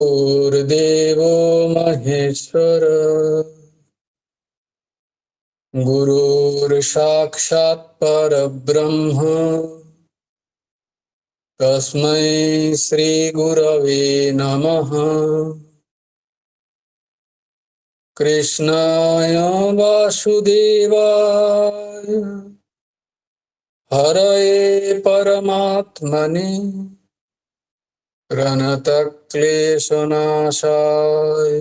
गुरुर्देवो महेश्वर गुरुर्साक्षात् परब्रह्म तस्मै श्री गुरवे नमः। कृष्णाय वासुदेवाय हरये परमात्मने प्रणतक्लेशनाशाय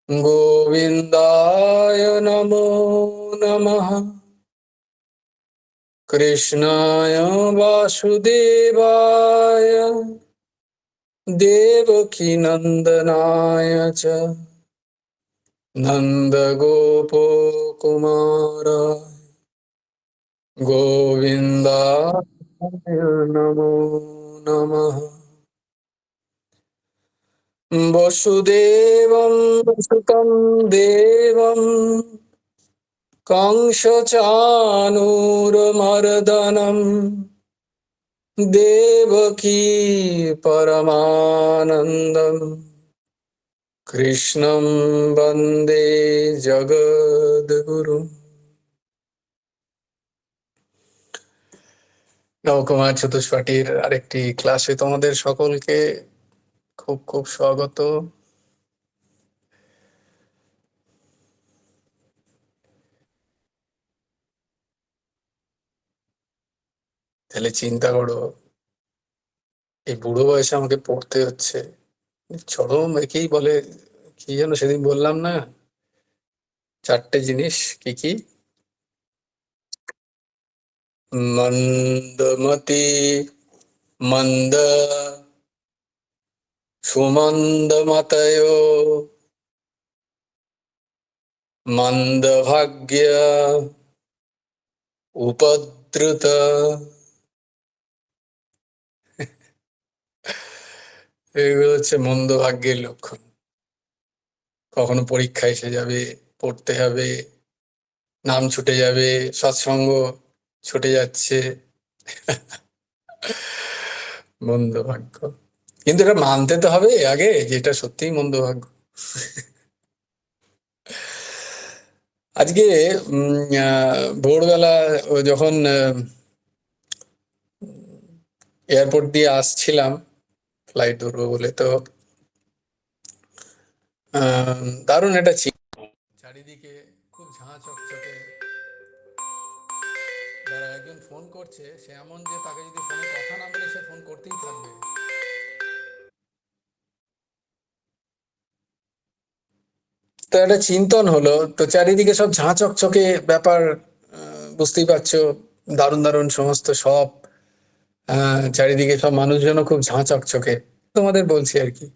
गोविन्दाय नमो नमः। कृष्णाय वासुदेवाय देवकीनन्दनाय च नन्दगोपकुमाराय गोविन्दाय नमो नमः। वसुदेवं सुतं देवं कंसचाणूरमर्दनं देवकी परमानन्दं कृष्णं वन्दे जगद्गुरुम्। নবকুমার চতুষ্পাঠীর আরেকটি ক্লাসে তোমাদের সকলকে খুব খুব স্বাগত। তাহলে চিন্তা করো, এই বুড়ো বয়সে আমাকে পড়তে হচ্ছে। চরম একেই বলে, কি যেন সেদিন বললাম না, চারটে জিনিস কি কি? মন্দমতি, মন্দ, সুমন্দমতয়, মন্দভাগ্য, উপদ্রুত। এগুলো হচ্ছে মন্দ ভাগ্যের লক্ষণ। কখনো পরীক্ষা এসে যাবে, পড়তে হবে, নাম ছুটে যাবে, সৎসঙ্গ ছুটে যাচ্ছে, মন্দ ভাগ্য। কিন্তু এটা মানতে তো হবে আগে যে এটা সত্যিই মন্দ ভাগ্য। আজকে ভোরবেলা যখন এয়ারপোর্ট দিয়ে আসছিলাম ফ্লাইট ধরবো বলে, তো দারুণ একটা চারিদিকে খুব ঝাঁ চকচকে। যারা একজন ফোন করছে, সে এমন যে তাকে যদি ফোনে কথা না বলে সে ফোন করতেই থাকবে। তো একটা চিন্তন হলো, তো চারিদিকে সব ঝাঁ চকচকে ব্যাপার, বুঝতেই পারছো, দারুণ দারুণ সমস্ত সব, চারিদিকে সব মানুষজনও খুব ঝাঁ চকচকে। তোমাদের বলছি আর কি।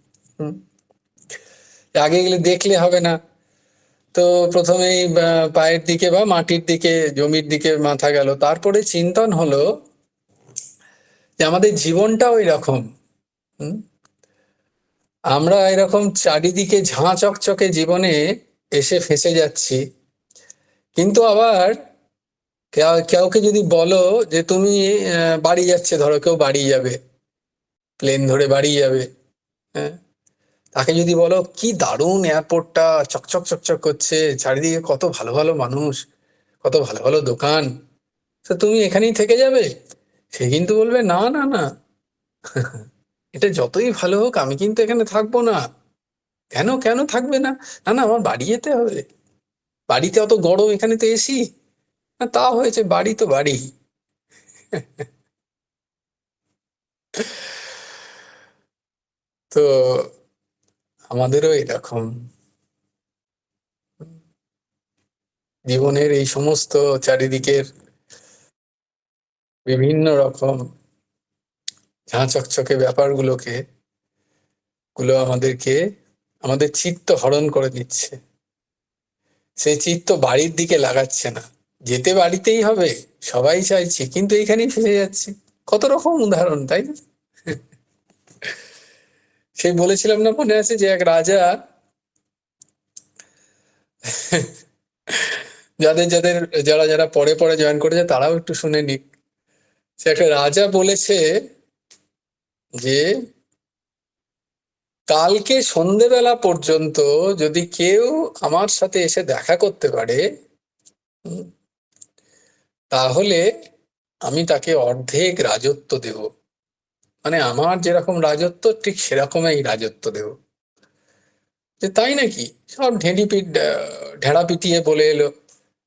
আগে গেলে দেখলে হবে না, তো প্রথমেই পায়ের দিকে বা মাটির দিকে, জমির দিকে মাথা গেল। তারপরে চিন্তন হলো যে আমাদের জীবনটাও এরকম। আমরা এরকম চারিদিকে ঝাঁ চকচকে জীবনে এসে ফেঁসে যাচ্ছি, কিন্তু আবার কাউকে যদি বলো যে তুমি বাড়ি যাচ্ছে, ধরো কেউ বাড়ি যাবে, প্লেন ধরে বাড়ি যাবে, হ্যাঁ, তাকে যদি বলো কি দারুণ এয়ারপোর্টটা, চকচক চকচক করছে, চারিদিকে কত ভালো ভালো মানুষ, কত ভালো ভালো দোকান, তো তুমি এখানেই থেকে যাবে, সে কিন্তু বলবে না না না, এটা যতই ভালো হোক আমি কিন্তু এখানে থাকবো না। কেন কেন থাকবে না? না না, আমার বাড়ি যেতে হবে, বাড়িতে অত গরম, এখানে তো এসি। তা হয়েছে, বাড়ি তো বাড়ি। তো আমাদেরও এরকম জীবনের এই সমস্ত চারিদিকের বিভিন্ন রকম ঝাঁ চকচকে ব্যাপারগুলোকে আমাদেরকে, আমাদের চিত্ত হরণ করে দিচ্ছে। সেই চিত্ত বাড়ির দিকে লাগাচ্ছে না, যেতে বাড়িতেই হবে সবাই চাইছে, কিন্তু এইখানেই ফেসে যাচ্ছে। কত রকম উদাহরণ, তাই না? সেই বলেছিলাম না, মনে আছে যে এক রাজা, যাদের যাদের যারা যারা পরে পরে জয়েন করেছে তারাও একটু শুনে নিক। সে একটা রাজা বলেছে যে কালকে সন্ধেবেলা পর্যন্ত যদি কেউ আমার সাথে এসে দেখা করতে পারে, তাহলে আমি তাকে অর্ধেক রাজত্ব দেব। মানে আমার যেরকম রাজত্ব ঠিক সেরকমই রাজত্ব দেব। যে তাই নাকি, সব ঢেড়া পিটিয়ে বলে এলো,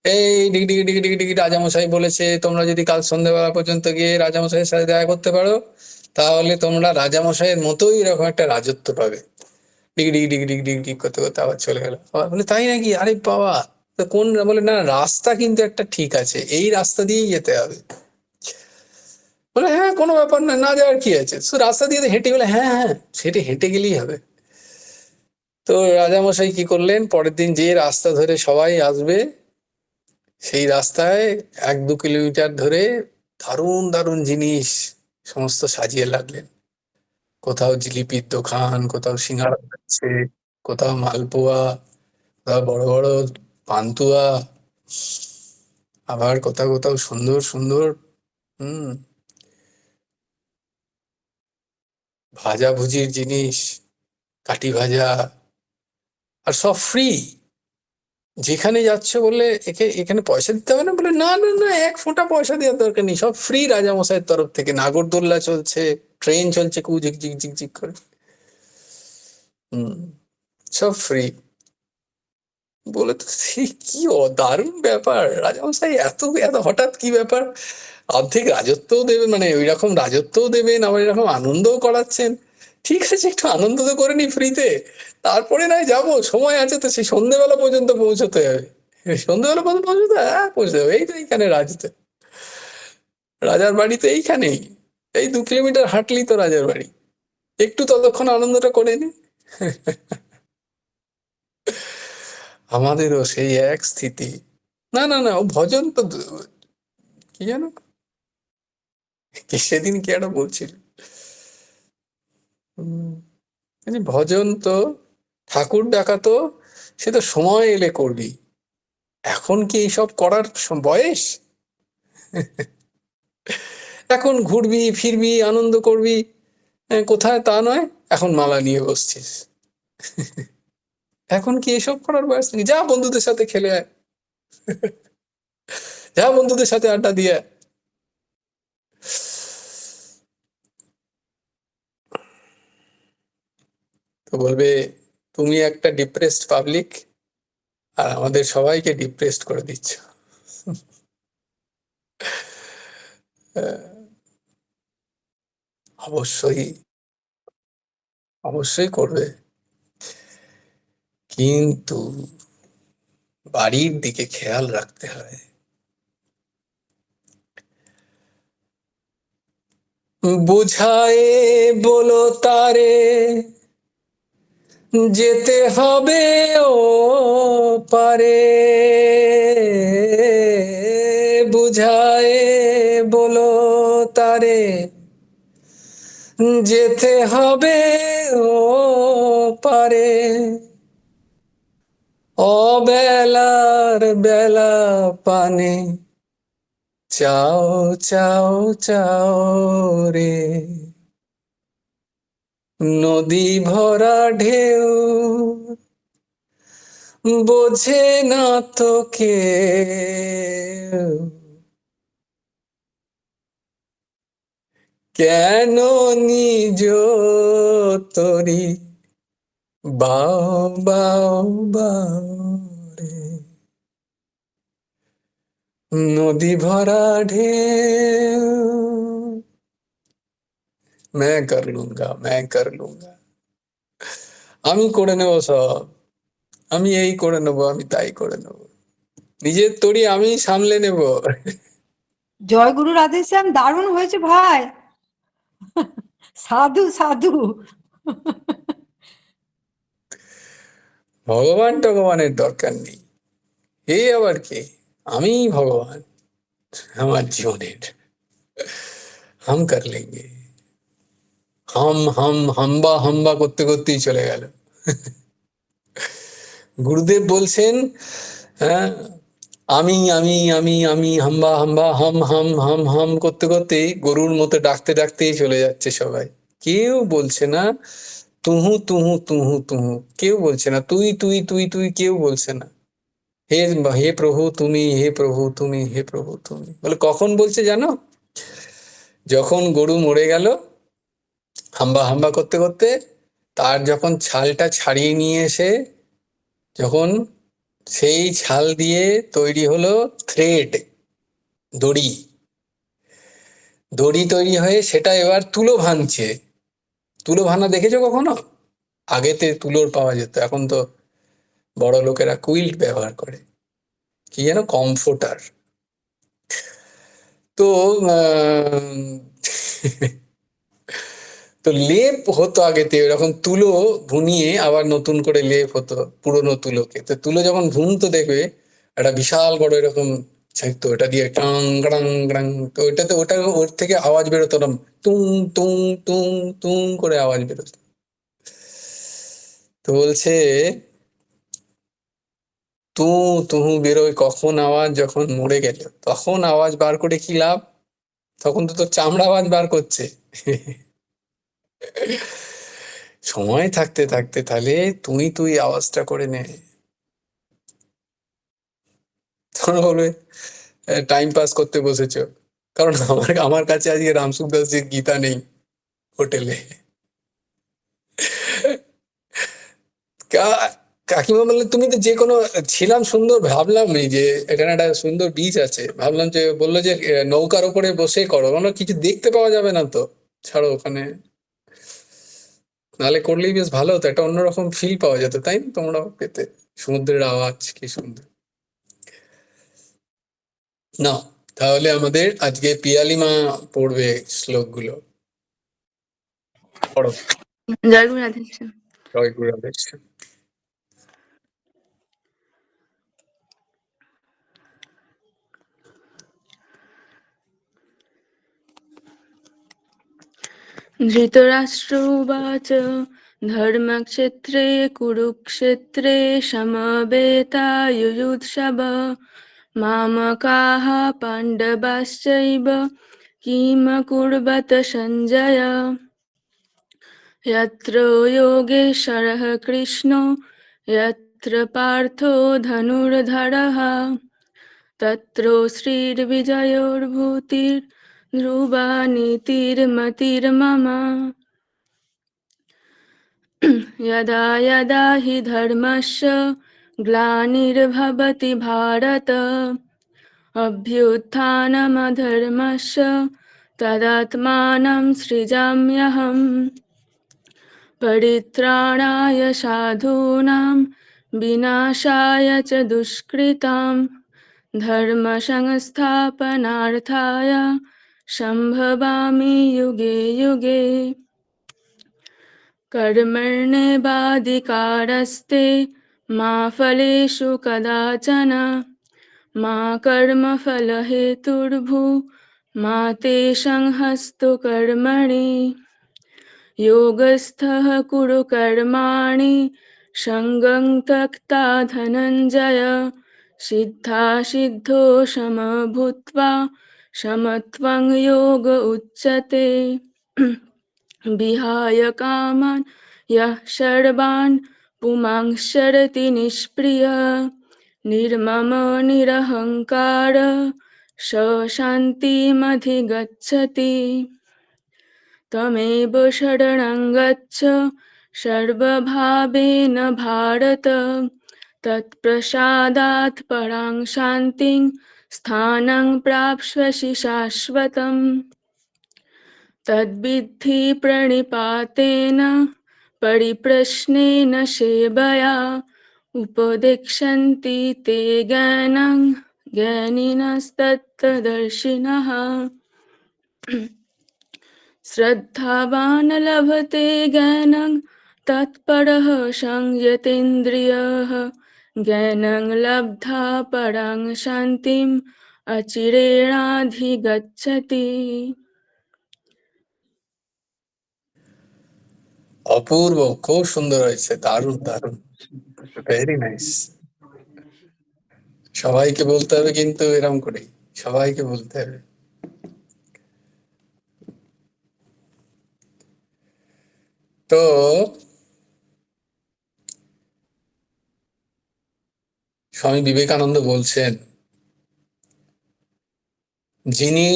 এই ডিগি ডিগি ডিগি ডিগি ডিগি রাজামশাই বলেছে তোমরা যদি কাল সন্ধ্যেবেলা পর্যন্ত গিয়ে রাজামশাইয়ের সাথে দেখা করতে পারো, তাহলে তোমরা রাজামশাইয়ের মতোই এরকম একটা রাজত্ব পাবে। ডিগি ডিগি ডিগি ডিগি ডিগি ডিগি করতে করতে আবার চলে গেল। আবার বলে তাই নাকি, আরে বাবা, তো কোন, বলে না রাস্তা কিন্তু একটা ঠিক আছে, এই রাস্তা দিয়েই যেতে হবে। বলে হ্যাঁ কোনো ব্যাপার না, না যাওয়ার কি আছে, রাস্তা দিয়ে হেঁটে গেলে, হ্যাঁ হ্যাঁ সেটা হেঁটে গেলেই হবে। তো রাজামশাই কি করলেন, পরের দিন যে রাস্তা ধরে সবাই আসবে সেই রাস্তায় 1-2 কিলোমিটার ধরে দারুণ দারুণ জিনিস সমস্ত সাজিয়ে লাগলেন। কোথাও জিলিপির দোকান, কোথাও সিঙ্গাড়া আছে, কোথাও মালপোয়া, কোথাও বড় বড় পান্তুয়া, আবার কোথাও কোথাও সুন্দর সুন্দর হুম ভাজা ভুজির জিনিস, কাঠি ভাজা, আর সব ফ্রি। যেখানে যাচ্ছে বললে এখানে পয়সা দিতে হবে না, বলে না না না, এক ফোঁটা পয়সা দেওয়ার দরকার নেই, সব ফ্রি রাজামশাইয়ের তরফ থেকে। নাগরদোল্লা চলছে, ট্রেন চলছে কু ঝিক ঝিক ঝিক ঝিক করে, হম সব ফ্রি। বলে তো সে কি দারুণ ব্যাপার, রাজামশাই এত এত হঠাৎ কি ব্যাপার, অর্ধেক রাজত্বও দেবেন, মানে ওই রকম রাজত্বও দেবেন, আবার এরকম আনন্দও করাচ্ছেন। ঠিক আছে একটু আনন্দ তো করে নি ফ্রিতে, তারপরে নয় যাবো, সময় আছে তো, সেই সন্ধ্যেবেলা পর্যন্ত পৌঁছতে হবে। সন্ধ্যেবেলা পর্যন্ত পৌঁছতে, হ্যাঁ পৌঁছে যাবে, এই তো এইখানে রাজার বাড়ি তো এইখানেই, এই 2 কিলোমিটার হাঁটলেই তো রাজার বাড়ি, একটু ততক্ষণ আনন্দটা করে নি। আমাদেরও সেই এক স্থিতি। না না না, ও ভজন তো কি জানো, কি সেদিন কি একটা বলছিল, ভজন তো ঠাকুর ডাকা তো সে তো সময় এলে করবি, এখন কি এইসব করার বয়স? এখন ঘুরবি ফিরবি আনন্দ করবি, কোথায় তা নয়, এখন মালা নিয়ে বসছিস, এখন কি এসব করার বয়স নেই, যা বন্ধুদের সাথে খেলে আয়, যা বন্ধুদের সাথে আড্ডা দিয়ে। তো বলবে তুমি একটা ডিপ্রেসড পাবলিক, আর আমাদের সবাইকে ডিপ্রেসড করে দিচ্ছ। অবশ্যই, অবশ্যই করবে, কিন্তু বাড়ির দিকে খেয়াল রাখতে হয়। বুঝায়ে বলো তারে যেতে হবে ও পারে, বুঝায়ে বলো তারে যেতে হবে ও পারে, অবেলার বেলা পানে চাও চাও চাও রে, নদী ভরা ঢেউ বোঝে না তো কেউ, কেন নিজ তরি বাও বাও বাও রে, নদী ভরা ঢেউ, मैं कर लूंगा, আমি করে নেবো সব, আমি এই করে নেবো, আমি তাই করে নেবো, নিজের তরি আমি সামলে নেব। জয় গুরু রাধেশ্যাম, দারুণ হয়েছে ভাই, সাধু সাধু। ভগবান টগবানের দরকার নেই, এই আবার কে, আমি ভগবান আমার জীবনের, হাম কর লেঙ্গে, হাম্বা হাম্বা করতে করতেই চলে গেল। গুরুদেব বলছেন, হ্যাঁ আমি আমি আমি আমি হাম্বা হাম্বা হাম হাম হাম হাম করতে করতেই গরুর মতো ডাকতে ডাকতেই চলে যাচ্ছে সবাই, কেউ বলছে না তুহু তুহু তুহু তুহু, কেউ বলছে না। তুই তুই তুই তুই, কেউ বলছে না। হে হে প্রভু তুমি, হে প্রভু তুমি, হে প্রভু তুমি বলে কখন বলছে জানো? যখন গরু মরে গেল হাম্বা হাম্বা করতে করতে, তার যখন ছালটা ছাড়িয়ে নিয়ে এসে, যখন সেই ছাল দিয়ে তৈরি হলো থ্রেড, দড়ি। দড়ি তৈরি হয়ে সেটা এবার তুলো ভাঙছে। তুলো ভাঙা দেখেছো কখনো? আগেতে তুলোর পাওয়া যেত, এখন তো বড় লোকেরা কুইল্ট ব্যবহার করে, কি যেন, কমফোর্টার। তো তো লেপ হতো আগেতে এরকম, তুলো ভুনিয়ে আবার নতুন করে লেপ হতো পুরোনো তুলোকে। তো তুলো যখন ভুনতো দেখবে একটা বিশাল বড় এরকম থাকতো, এটা দিয়ে টাং টাং টাং, তো ওটাতে ওটা ওর থেকে আওয়াজ বেরোতো না, তুং তুং তুং তুং করে আওয়াজ বেরোতো। তো বলছে তু তুহু বেরোয় কখন আওয়াজ? যখন মরে গেল তখন আওয়াজ বার করে কি লাভ? তখন তো তোর চামড়া আওয়াজ বার করছে। সময় থাকতে থাকতে তাহলে তুই তুই আওয়াজটা করে নে। তখন বলবে টাইম পাস করতে বসেছো, কারণ আমার আমার কাছে আজকে রামসুখ দাসজির গীতা নেই হোটেলে। কাকিমা বললেন তুমি তো যে কোনো, ছিলাম সুন্দর, ভাবলাম এই যে এখানে একটা সুন্দর বিচ আছে, ভাবলাম যে, বললো যে নৌকার উপরে বসে করো, মানে কিছু দেখতে পাওয়া যাবে না তো, ছাড়ো ওখানে, নাহলে করলেই বেশ ভালো হতো, একটা অন্যরকম ফিল পাওয়া যেত, তাই না? তোমরাও পেতে সমুদ্রের আওয়াজ, কি সুন্দর। না, তাহলে আমাদের আজকে পিয়ালি মা পড়বে শ্লোকগুলো। পড়ো। জয় গুরু রাধেশ্যাম। জয় গুরু রাধেশ্যাম। ধৃতরাষ্ট্র উবাচ ধর্মক্ষেত্রে কুরুক্ষেত্রে সমবেতাयुयुत्सव मामकाः पाण्डवाश्चैव किमकुर्वत सञ्जय। यत्र योगेश्वरः कृष्णो यत्र पार्थो धनुर्धरः तत्र श्रीर्विजयोर्भूतिर्ध्रुवा नीतिर्मतिर्मम। यदा यदा हि धर्मस्य ग्लानिर्भवति भारत अभ्युत्थानमधर्मस्य तदात्मानं सृजाम्यहम्। परित्राणाय साधूनां विनाशाय च दुष्कृतां धर्मसंस्थापनार्थाय सम्भवामि युगे युगे। कर्मण्येवाधिकारस्ते मा फलेषु कदाचन मा कर्मफलहेतुर्भू मा ते संहस्तु कर्मणि। योगस्थः कुरु कर्माणि सङ्गं त्यक्त्वा धनञ्जय सिद्धासिद्धौ समभूत्वा समत्वं योग उच्यते। विहाय कामान् यः सर्वान् पुमांश्चरति निष्क्रियः निर्ममो निरहङ्कार स शान्तिमधिगच्छति। तमेव शरणं गच्छ सर्वभावेन भारत तत्प्रसादात् परां शान्तिं स्थानं प्राप्स्यसि शाश्वतम्। तद्विद्धि प्रणिपातेन परिप्रश्नेन सेवया उपदेक्षन्ति ते ज्ञानं ज्ञानिनस्तत्त्वदर्शिनः। श्रद्धावान् लभते ज्ञानं तत्परः संयतेन्द्रियः ज्ञानं लब्ध्वा परां शान्तिम् अचिरेणाधिगच्छति। অপূর্ব, খুব সুন্দর হয়েছে, দারুণ দারুণ, ভেরি নাইস। সবাইকে বলতে হবে কিন্তু এরম করে, সবাইকে বলতে হবে। তো স্বামী বিবেকানন্দ বলছেন, যিনি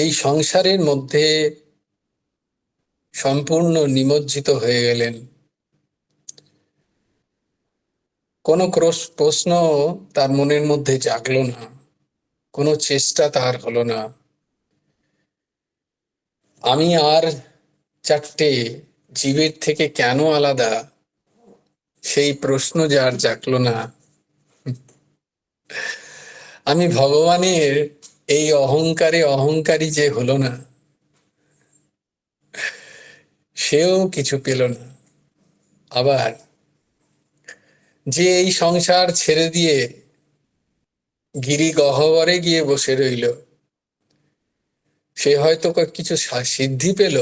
এই সংসারের মধ্যে সম্পূর্ণ নিমজ্জিত হয়ে গেলেন, কোনো প্রশ্ন তার মনের মধ্যে জাগলো না, কোনো চেষ্টা তার হলো না, আমি আর চারটে জীবের থেকে কেন আলাদা, সেই প্রশ্ন যার জাগলো না, আমি ভগবানের এই অহংকারে অহংকারী যে হলো না, সেও কিছু পেল না। আবার যে এই সংসার ছেড়ে দিয়ে গিরি গহ্বরে গিয়ে বসে রইল, সে হয়তো কিছু সিদ্ধি পেল,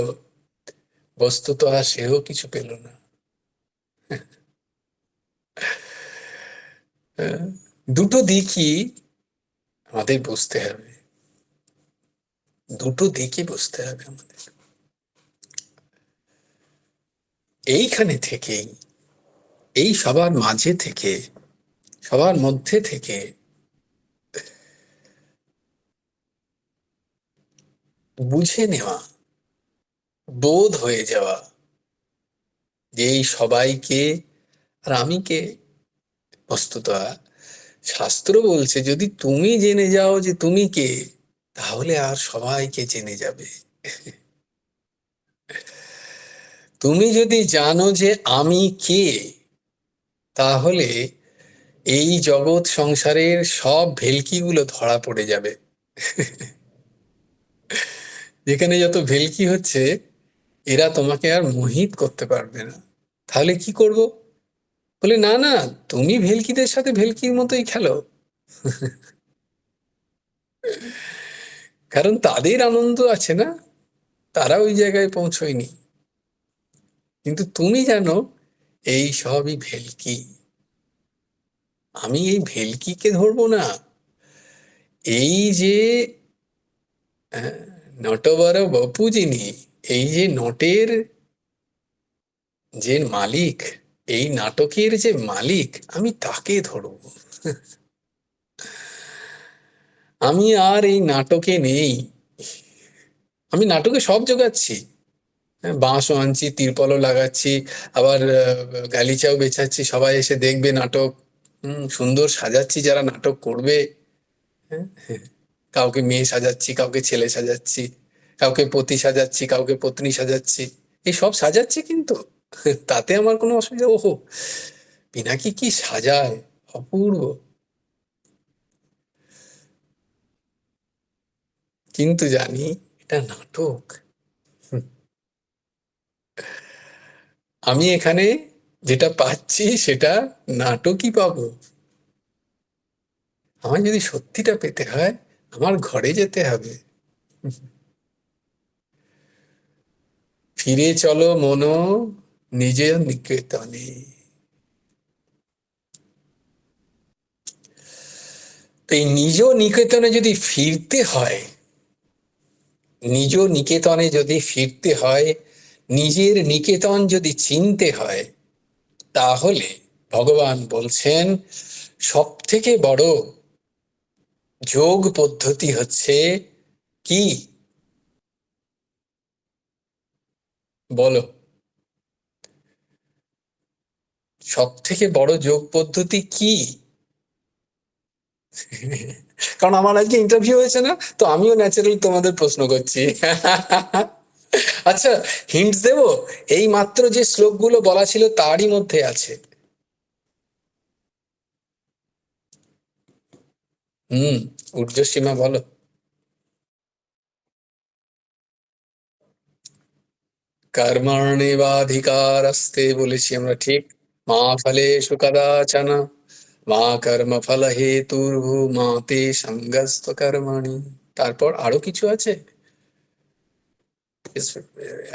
বস্তুত আর সেও কিছু পেল না। দুটো দিকই আমাদের বুঝতে হবে, দুটো দিকই বুঝতে হবে আমাদের। এইখানে থেকেই, এই সবার মাঝে থেকে, সবার মধ্যে থেকে বুঝে নেওয়া, বোধ হয়ে যাওয়া যে এই সবাইকে আর আমি কে। বস্তুত শাস্ত্র বলছে, যদি তুমি জেনে যাও যে তুমি কে, তাহলে আর সবাইকে জেনে যাবে। তুমি যদি জানো যে আমি কে, তাহলে এই জগৎ সংসারের সব ভেলকিগুলো ধরা পড়ে যাবে। যেখানে যত ভেলকি হচ্ছে, এরা তোমাকে আর মোহিত করতে পারবে না। তাহলে কি করব? বলে, না না, তুমি ভেলকিদের সাথে ভেলকির মতোই খেলো, কারণ তাদের আনন্দ আছে না, তারা ওই জায়গায় পৌঁছয়নি। কিন্তু তুমি জানো এই সবই ভেলকি, আমি এই ভেলকিকে ধরবো না। এই যে নটবর বপু যিনি, এই যে নটের যে মালিক, এই নাটকের যে মালিক, আমি তাকে ধরব। আমি আর এই নাটকে নেই। আমি নাটকে সব জোগাচ্ছি, বাঁশও আনছি, তিরপলও লাগাচ্ছি, আবার গালিচাও বেচাচ্ছি, সবাই এসে দেখবে নাটক, সুন্দর সাজাচ্ছি যারা নাটক করবে। হ্যাঁ, কাউকে মেয়ে সাজাচ্ছি, কাউকে ছেলে সাজাচ্ছি, কাউকে পতি সাজাচ্ছি, কাউকে পত্নী সাজাচ্ছি, এই সব সাজাচ্ছি, কিন্তু তাতে আমার কোনো অসুবিধা? ওহো, পিনাকি কি সাজায়, অপূর্ব। কিন্তু জানি এটা নাটক। আমি এখানে যেটা পাচ্ছি সেটা নাটকই পাবো। আমার যদি সত্যিটা পেতে হয়, আমার ঘরে যেতে হবে। ফিরে চলো মনো নিজের নিকেতনে। তো এই নিজ নিকেতনে যদি ফিরতে হয়, নিজ নিকেতনে যদি ফিরতে হয়, নিজের নিকেতন যদি চিনতে হয়, তাহলে ভগবান বলছেন সব থেকে বড় যোগ পদ্ধতি হচ্ছে কি? বলো, সব থেকে বড় যোগ পদ্ধতি কি? কারণ আমার আজকে ইন্টারভিউ হয়েছে না, তো আমিও ন্যাচারালি তোমাদের প্রশ্ন করছি। আচ্ছা, হিন্টস দেব, এই মাত্র যে শ্লোকগুলো বলা ছিল তারই মধ্যে আছে। ঊর্ধ্বসীমা বলো। কর্মণ্যেবাধিকারস্তে বলেছি আমরা, ঠিক। মা ফলেষু কদাচন মা কর্ম ফল হেতুর্ভু মা তে সঙ্গস্ত্ব কর্মণি। তারপর আরো কিছু আছে,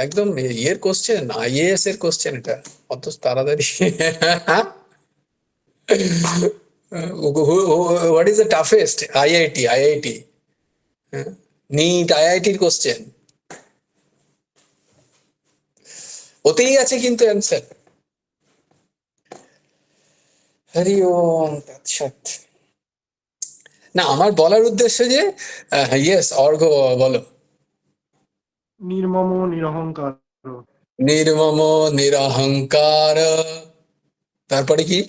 একদম ইয়ের কোশ্চেন, আইএএস এর কোশ্চেন এটা, অত তাড়াতাড়ি। What is the toughest? IIT, IIT, NEET, আইআইটির কোশ্চেন, ওতেই আছে কিন্তু অ্যান্সার। হরি ওম তৎসৎ। না, আমার বলার উদ্দেশ্য যে ইয়েস, অর্ঘ বলো। নির্মম নিরহংকার। নির্মম নিরহংকার, তারপরে কি?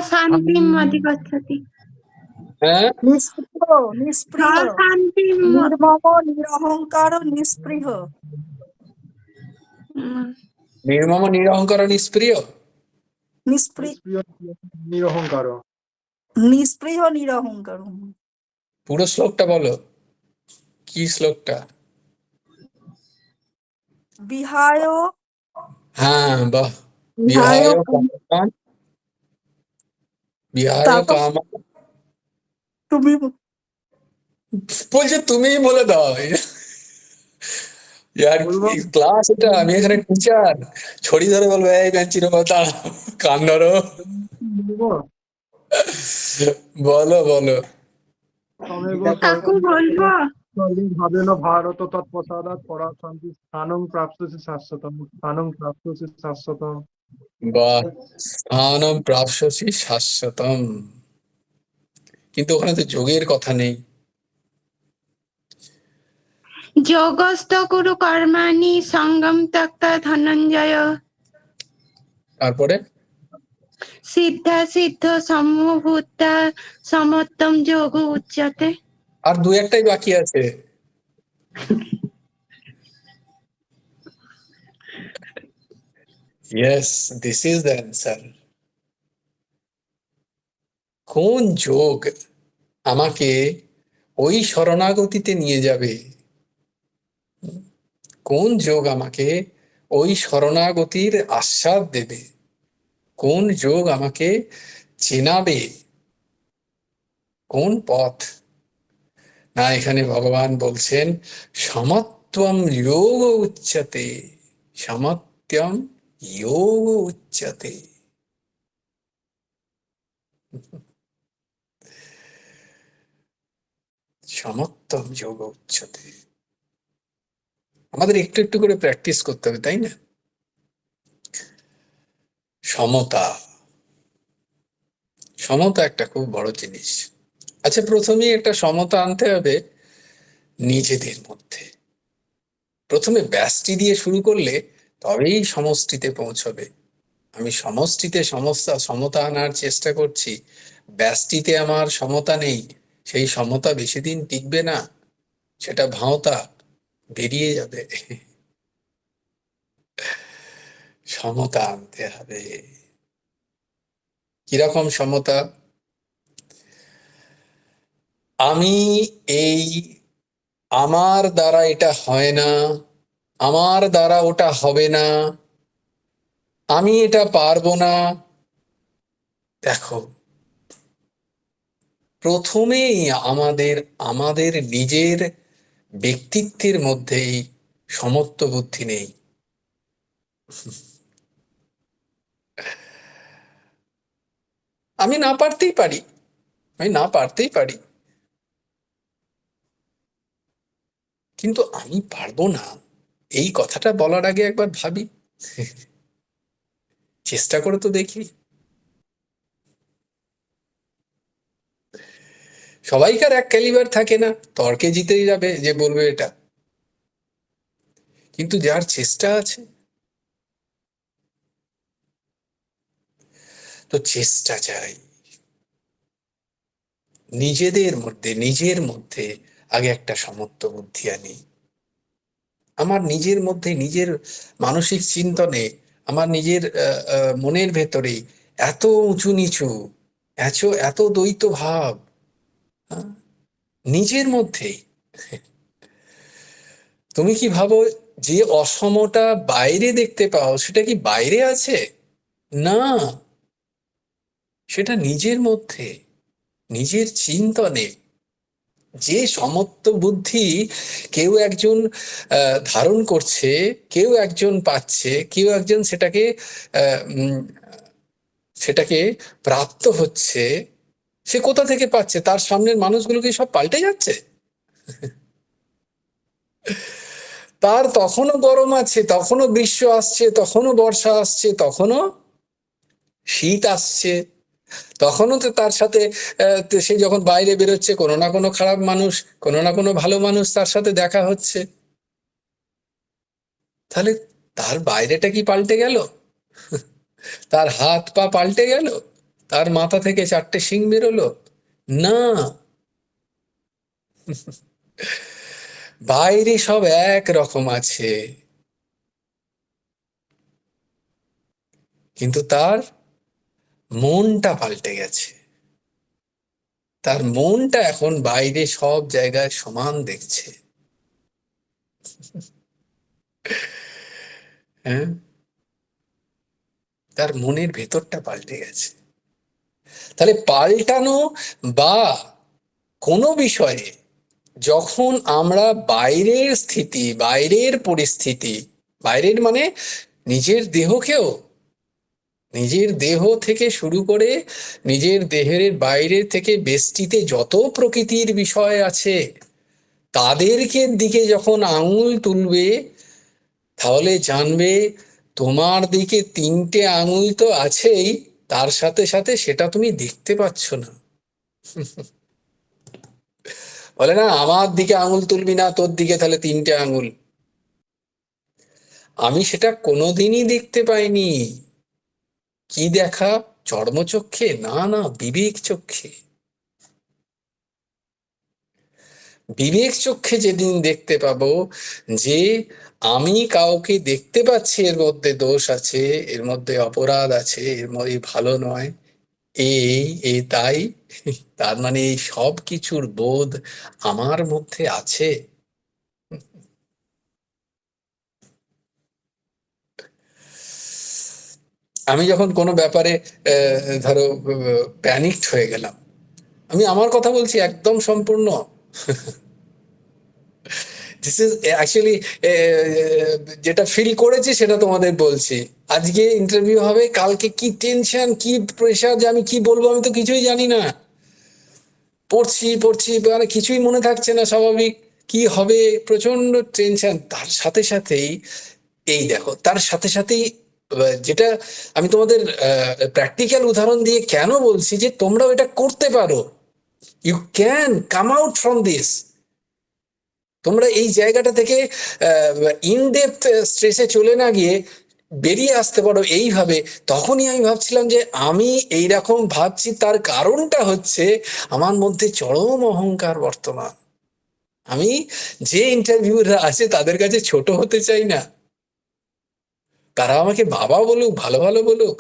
শান্তিম অধিগচ্ছতি। হ্যাঁ, নিস্পৃহ, নিস্পৃহ, শান্তিম। নির্মম নিরহংকার নিস্পৃহ। নির্মম নিরহংকার নিষ্প্রিয়। নিস্পৃহ, নিরহংকার। নিস্পৃহ নিরহংকার। পুরো শ্লোকটা বলো, কি শ্লোকটা? বিহায়, হ্যাঁ, বাহ। বিহায়, বিহায় কামান, বিহায় তারপর কামান। তুমি বলছে তুমিই বলে দাও। ইয়ার বলবো? ক্লাস এটা, আমি এখানে টিচার। ছড়ি ধরে বলবো এই বেঞ্চির কথা, কান ধরো। বলবো? বলো বলো। তমেব কাকু বলবো? ভাবেন ভারত তৎপশ্চাৎ পরা শান্তি স্থানং প্রাপ্স্যসি শাশ্বতম, স্থানং প্রাপ্স্যসি শাশ্বতম। বাহ, স্থানম প্রাপ্স্যসি শাশ্বতম। কিন্তু ওখানে তো যোগের কথা নেই। যোগস্থ কুরু কর্মাণি সঙ্গম ত্যক্তা ধনঞ্জয়। তারপরে সিদ্ধা সিদ্ধ সমভূতা সমত্তম যোগ উচ্যতে। আর দু একটাই বাকি আছে। Yes, this is the answer. কোন যোগ আমাকে ওই শরণাগতিতে নিয়ে যাবে? কোন যোগ আমাকে ওই শরণাগতির আস্বাদ দেবে? কোন যোগ আমাকে চেনাবে? কোন পথ? না, এখানে ভগবান বলছেন সমত্বম যোগ উচ্যতে, সমত্বম যোগ উচ্যতে। সমত্বম যোগ উচ্যতে। আমাদের একটু একটু করে প্র্যাকটিস করতে হবে, তাই না? সমতা, সমতা একটা খুব বড় জিনিস। আচ্ছা, প্রথমেই একটা সমতা আনতে হবে নিজেদের মধ্যে। প্রথমে ব্যষ্টি দিয়ে শুরু করলে তবেই সমষ্টিতে পৌঁছবে। আমি সমষ্টিতে সমতা আনার চেষ্টা করছি, ব্যষ্টিতে আমার সমতা নেই। সেই সমতা বেশি দিন টিকবে না, সেটা ভাঁওতা, বেরিয়ে যাবে। সমতা আনতে হবে। কিরকম সমতা? আমি এই, আমার দ্বারা এটা হয় না, আমার দ্বারা ওটা হবে না, আমি এটা পারবো না। দেখো, প্রথমেই আমাদের আমাদের নিজের ব্যক্তিত্বের মধ্যেই সমত্ব বুদ্ধি নেই। আমি না পারতেই পারি, আমি না পারতেই পারি, কিন্তু আমি পারবো না এই কথাটা বলার আগে একবার ভাবি, চেষ্টা করে তো দেখি। সবাইকার এক ক্যালিবার থাকে না, তর্কে জিতেই যাবে যে বলবে এটা, কিন্তু যার চেষ্টা আছে, তো চেষ্টা চাই। নিজের মধ্যে আগে একটা সমত্ব বুদ্ধি আনি। আমার নিজের মধ্যে, নিজের মানসিক চিন্তনে, আমার নিজের মনের ভেতরে এত উঁচু নিচু, এত এত দ্বৈত ভাব, হ্যাঁ, নিজের মধ্যেই। তুমি কি ভাবো যে অসমটা বাইরে দেখতে পাও সেটা কি বাইরে আছে? না, সেটা নিজের মধ্যে, নিজের চিন্তনে। যে সমত্ব বুদ্ধি কেউ একজন ধারণ করছে, কেউ একজন পাচ্ছে, কেউ একজন সেটাকে প্রাপ্ত হচ্ছে, সে কোথা থেকে পাচ্ছে? তার সামনের মানুষগুলোকে সব পাল্টে যাচ্ছে। তার তখনও গরম আছে, তখনও গ্রীষ্ম আসছে, তখনও বর্ষা আসছে, তখনও শীত আসছে, তখনও তো তার সাথে তো সে যখন বাইরে বেরোচ্ছে, কোনো না কোনো খারাপ মানুষ, কোনো না কোনো ভালো মানুষ তার সাথে দেখা হচ্ছে। তাহলে তার বাইরেটা কি পাল্টে গেল? তার হাত পা পাল্টে গেল? তার মাথা থেকে 4টে শিং বেরোলো? না, বাইরে সব এক রকম আছে, কিন্তু তার মনটা পাল্টে গেছে। তার মনটা এখন বাইরে সব জায়গায় সমান দেখছে। হ্যাঁ, তার মনের ভেতরটা পাল্টে গেছে। তাহলে পাল্টানো বা কোনো বিষয়ে যখন আমরা বাইরের স্থিতি, বাইরের পরিস্থিতি, বাইরের মানে নিজের দেহকেও, নিজের দেহ থেকে শুরু করে নিজের দেহের বাইরে থেকে বেষ্টিতে যত প্রকৃতির বিষয় আছে, তাদেরকে দিকে যখন আঙুল তুলবে, তাহলে জানবে তোমার দিকে 3টে আঙুল তো আছেই, তার সাথে সাথে সেটা তুমি দেখতে পাচ্ছ না। বলে না, আমার দিকে আঙুল তুলবি না, তোর দিকে তাহলে 3টে আঙুল। আমি সেটা কোনোদিনই দেখতে পাইনি। কি দেখা? চর্মচক্ষে? না না, বিবেক চক্ষে। বিবেক চক্ষে যেদিন দেখতে পাবো যে আমি কাউকে দেখতে পাচ্ছি এর মধ্যে দোষ আছে, এর মধ্যে অপরাধ আছে, এর মধ্যে ভালো নয়, এই তাই, তার মানে এই সব কিছুর বোধ আমার মধ্যে আছে। আমি যখন কোনো ব্যাপারে ধরো প্যানিকড হয়ে গেলাম, আমি আমার কথা বলছি একদম সম্পূর্ণ, দিস ইজ অ্যাকচুয়ালি যেটা ফিল করেছি সেটা তোমাদের বলছি। আজকে ইন্টারভিউ হবে, কালকে কি টেনশন, কি প্রেশার, যে আমি কি বলবো আমি তো কিছুই জানি না। পড়ছি পড়ছি, মানে কিছুই মনে থাকছে না স্বাভাবিক, কি হবে, প্রচন্ড টেনশন। তার সাথে সাথেই এই দেখো, তার সাথে সাথেই যেটা আমি তোমাদের প্র্যাকটিক্যাল উদাহরণ দিয়ে কেন বলছি যে তোমরাও এটা করতে পারো, you can come out from this. তোমরা এই জায়গাটা থেকে ইনডেপথ স্ট্রেসে চলে না গিয়ে বেরিয়ে আসতে পারো এইভাবে। তখনই আমি ভাবছিলাম যে আমি এইরকম ভাবছি, তার কারণটা হচ্ছে আমার মধ্যে চরম অহংকার বর্তমান। আমি যে ইন্টারভিউরা আছে তাদের কাছে ছোট হতে চাই না। তারা আমাকে বাবা বলুক, ভালো ভালো বলুক,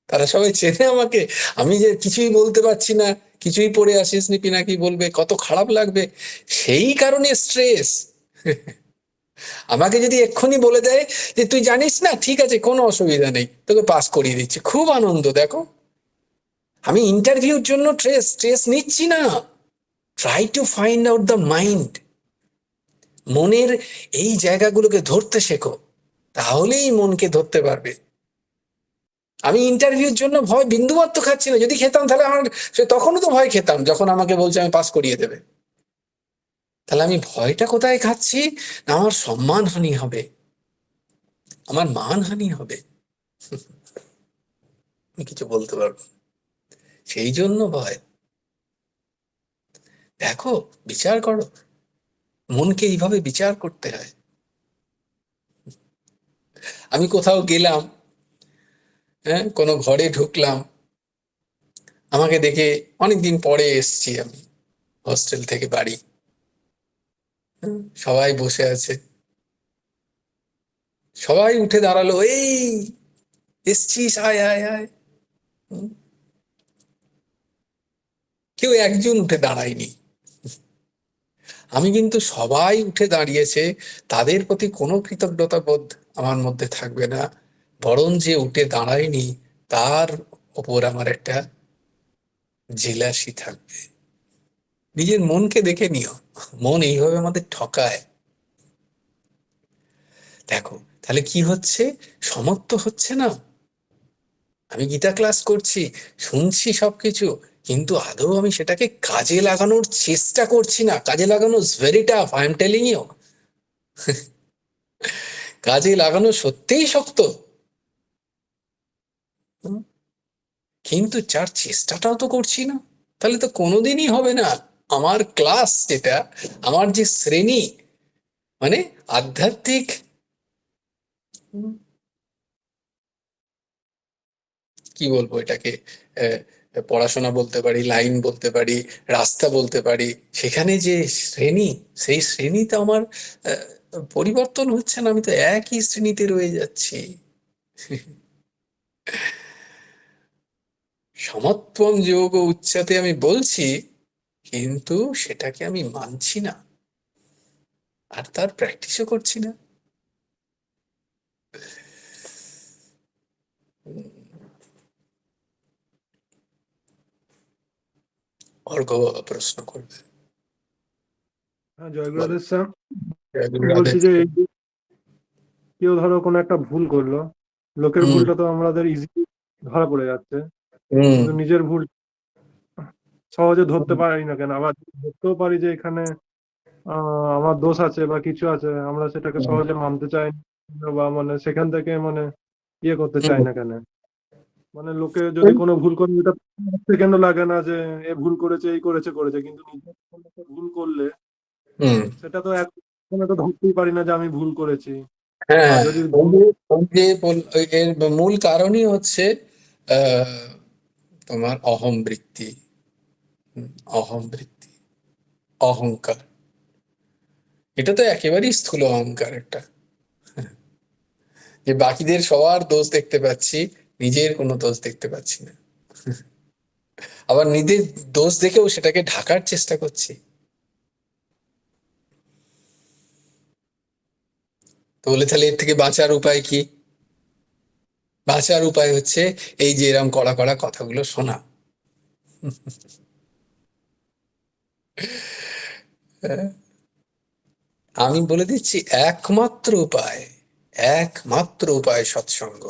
তারা সবাই চেনে আমাকে। আমি যে কিছুই বলতে পারছি না, কিছুই পড়ে আসিস নি পিনাকি বলবে, কত খারাপ লাগবে। সেই কারণে স্ট্রেস। আমাকে যদি এক্ষুনি বলে দেয় যে তুই জানিস না, ঠিক আছে, কোনো অসুবিধা নেই, তোকে পাস করিয়ে দিচ্ছি, খুব আনন্দ। দেখো, আমি ইন্টারভিউর জন্য স্ট্রেস নিচ্ছি না। Try to find out the mind. মনের এই জায়গাগুলোকে ধরতে শেখো, তাহলেই মনকে ধরতে পারবে। আমি ইন্টারভিউর জন্য ভয় বিন্দুমাত্র খাচ্ছি না। যদি খেতাম তাহলে আমার তখনও তো ভয় খেতাম, যখন আমাকে বলছে আমি পাস করিয়ে দেবে। তাহলে আমি ভয়টা কোথায় খাচ্ছি? না, আমার সম্মানহানি হবে, আমার মানহানি হবে, আমি কিছু বলতে পারবো, সেই জন্য ভয়। দেখো, বিচার করো, মনকে এইভাবে বিচার করতে হয়। আমি কোথাও গেলাম, হ্যাঁ, কোনো ঘরে ঢুকলাম, আমাকে দেখে, অনেকদিন পরে এসছি আমি হস্টেল থেকে বাড়ি, সবাই বসে আছে, সবাই উঠে দাঁড়ালো, এই এসছিস, আয় আয় আয়। কেউ একজন উঠে দাঁড়ায়নি। আমি কিন্তু সবাই উঠে দাঁড়িয়েছে, তাদের প্রতি কোনো কৃতজ্ঞতা বোধ আমার মধ্যে থাকবে না, বরং যে উঠে দাঁড়ায়নি তার ওপর আমার একটা জেলাসি থাকবে। নিজের মনকে দেখে নিও, মন এইভাবে আমাদের ঠকায়। দেখো, তাহলে কি হচ্ছে? সমর্থ হচ্ছে না। আমি গীতা ক্লাস করছি, শুনছি সবকিছু, কিন্তু আদৌ আমি সেটাকে কাজে লাগানোর চেষ্টা করছি না। কাজে লাগানো is very tough, I am telling you. কাজে লাগানো সত্যিই শক্ত। কিন্তু যার চেষ্টাটাও তো করছি না, তাহলে তো কোনোদিনই হবে না। আমার ক্লাস যেটা, আমার যে শ্রেণী, মানে আধ্যাত্মিক কি বলবো এটাকে, আহ, পড়াশোনা বলতে পারি, লাইন বলতে পারি, রাস্তা বলতে পারি, সেখানে যে শ্রেণী, সেই শ্রেণীতে আমার আহ, পরিবর্তন হচ্ছে না, আমি তো একই শ্রেণীতে রয়ে যাচ্ছি। সমত্বম যোগ উচ্চতে আমি বলছি, কিন্তু সেটাকে আমি মানছি না, আর তার প্র্যাকটিসও করছি না। অর্ঘ্য প্রশ্ন করবে। হ্যাঁ, জয় বলো। গুরুদেব স্যার। আমি রাধে। বলছি যে এই যে কেউ ধরো কোনো একটা ভুল করলো, লোকের হুম ভুলটা তো আমাদের ইজি ধরা পড়ে যাচ্ছে, হুম কিন্তু নিজের ভুল সহজে ধরতে পারি না কেন? আবার ধরতেও পারি যে এখানে আমার দোষ আছে বা কিছু আছে, আমরা সেটাকে হুম সহজে মানতে চাই না, বা মানে সেখান থেকে মানে ইয়ে করতে চাই হুম না কেন? মানে লোকে যদি কোনো ভুল করে, এটা সেকেন্ড লাগে না যে এ ভুল করেছে, এই করেছে করেছে, কিন্তু নিজে কোনো একটা ভুল করলে হুম। সেটা তো এখন তো ধরতেই পারি না যে আমি ভুল করেছি। আর হ্যাঁ, যদি ওই যে এর মূল কারণই হচ্ছে আহ তোমার অহম বৃত্তি। অহম বৃত্তি, অহংকার। এটা তো একেবারেই স্থূল অহংকার একটা, যে বাকিদের সবার দোষ দেখতে পাচ্ছি, নিজের কোনো দোষ দেখতে পাচ্ছি না, আবার নিজের দোষ দেখেও সেটাকে ঢাকার চেষ্টা করছি। তো বলে তাহলে এর থেকে বাঁচার উপায় কি? বাঁচার উপায় হচ্ছে এই যে এরকম কড়া কড়া কথাগুলো শোনা। আমি বলে দিচ্ছি, একমাত্র উপায় সৎসঙ্গ।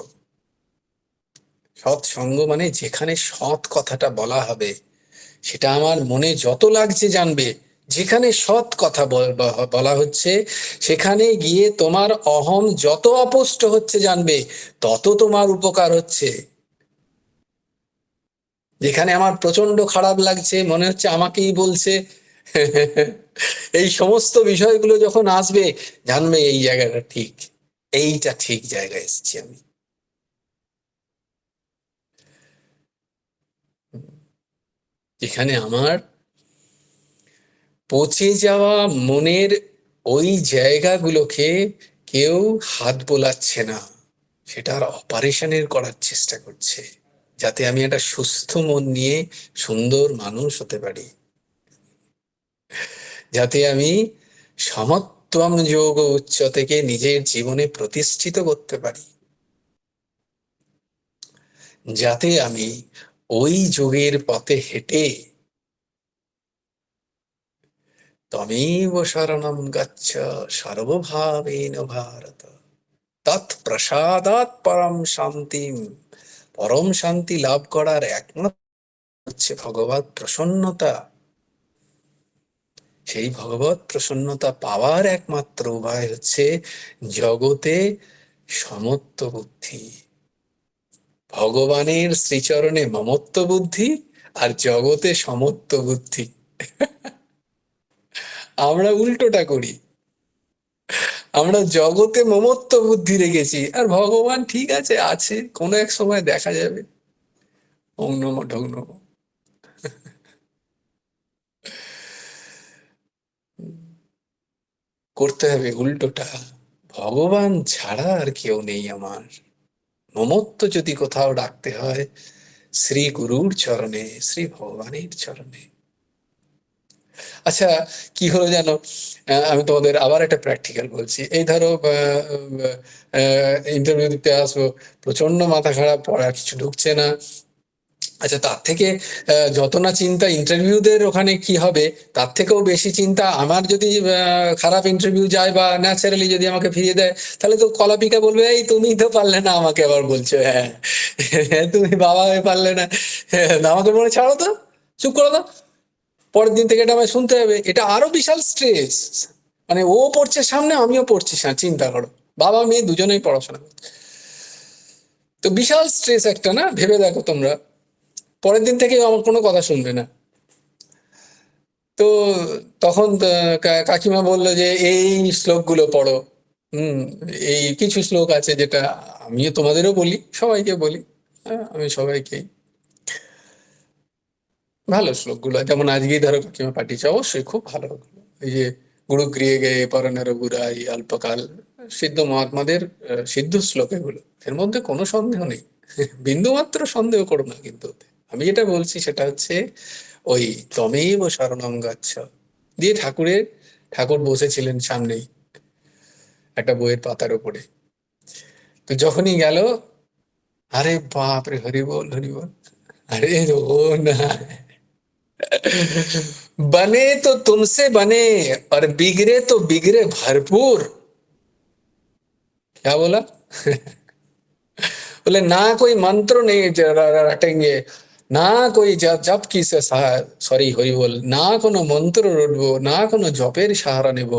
সৎসঙ্গ মানে যেখানে সৎ কথাটা বলা হবে, সেটা আমার মনে যত লাগছে জানবে, যেখানে সৎ কথা বলা হচ্ছে, সেখানে গিয়ে তোমার অহম যত অপুষ্ট হচ্ছে জানবে, তত তোমার উপকার হচ্ছে। যেখানে আমার প্রচন্ড খারাপ লাগছে, মনে হচ্ছে আমাকেই বলছে, এই সমস্ত বিষয়গুলো যখন আসবে, জানবে এই জায়গাটা ঠিক, এইটা ঠিক জায়গায় এসেছি আমি। যেখানে আমার পচে যাওয়া মনের ওই জায়গাগুলোকে কেউ হাত বোলাচ্ছে না, সেটার অপারেশনের করার চেষ্টা করছে, যাতে আমি একটা সুস্থ মন নিয়ে সুন্দর মানুষ হতে পারি, যাতে আমি সমত্বম যোগ উচ্চ থেকে নিজের জীবনে প্রতিষ্ঠিত করতে পারি, যাতে আমি ওই যোগের পথে হেঁটে তমেব শরণম গচ্ছ সর্বভাবেন ভারত, তৎপ্রসাদাৎ পরম শান্তি লাভ করার একমাত্র হচ্ছে ভগবত প্রসন্নতা। সেই ভগবত প্রসন্নতা পাওয়ার একমাত্র উপায় হচ্ছে জগতে সমত্ব বুদ্ধি, ভগবানের শ্রীচরণে মমত্ব বুদ্ধি, আর জগতে সমত্ব বুদ্ধি। আমরা উল্টোটা করি, আমরা জগতে মমত্ব বুদ্ধি রেখেছি, আর ভগবান ঠিক আছে, আছে, কোনো এক সময় দেখা যাবে। ওং নমঃ ঢং নমঃ। করতে হবে উল্টোটা, ভগবান ছাড়া আর কেউ নেই আমার। মমত্ব যদি কোথাও রাখতে হয়, শ্রী গুরুর চরণে, শ্রী ভগবানের চরণে। আচ্ছা, কি হলো জানো, আমি তোমাদের আবার একটা প্র্যাকটিক্যাল বলছি। এই ধরো ইন্টারভিউ দিতে আসবো, প্রচন্ড মাথা খারাপ, পড়ার কিছু ঢুকছে না। আচ্ছা, তার থেকে যত না চিন্তা ইন্টারভিউদের ওখানে কি হবে, তার থেকেও বেশি চিন্তা আমার যদি খারাপ ইন্টারভিউ যায়, বা ন্যাচারালি যদি আমাকে ফিরিয়ে দেয়, তাহলে তো কলাপিকা বলবে, এই তুমি তো পারলে না, আমাকে আবার বলছো, হ্যাঁ তুমি বাবা হয়ে পারলে না, হ্যাঁ, আমাকে মনে ছাড়ো তো, চুপ করে দাও। পরের দিন থেকে এটা আমায় শুনতে হবে, এটা আরো বিশাল স্ট্রেস। মানে ও পড়ছে সামনে, আমিও পড়ছি, চিন্তা করো, বাবা মেয়ে দুজনেই পড়াশোনা করছে, তো বিশাল স্ট্রেস একটা, না ভেবে দেখো তোমরা। পরের দিন থেকে আমার কোনো কথা শুনবে না। তো তখন কাকিমা বললো যে এই শ্লোকগুলো পড়ো। এই কিছু শ্লোক আছে যেটা আমিও তোমাদেরও বলি, সবাইকে বলি। আমি সবাইকেই ভালো শ্লোকগুলো, যেমন আজকেই ধরো কাকিমা পাঠিয়েছে, অবশ্যই খুব ভালো। এই যে গুরু গৃহে গে পরনের বুড়াই অল্পকাল, সিদ্ধ মহাত্মাদের সিদ্ধ শ্লোক এগুলো, এর মধ্যে কোনো সন্দেহ নেই, বিন্দুমাত্র সন্দেহ করো না। কিন্তু আমি যেটা বলছি সেটা হচ্ছে ওই তমেব শরণং গচ্ছ দিয়ে ঠাকুর বসেছিলেন সামনেই একটা বইয়ের পাতার উপরে। তো যখনই গেল, আরে বাপ রে, হরিবল হরিবল, अरे रो ना, बने तो तुमसे बने और बिगड़े तो बिगड़े भरपूर। क्या बोला? बोले ना कोई मंत्र नहीं रटेंगे, ना कोई जप की से सॉरी हरि बोल, ना कोनो मंत्र रटबो, ना कोनो जपेर सहारा नेब,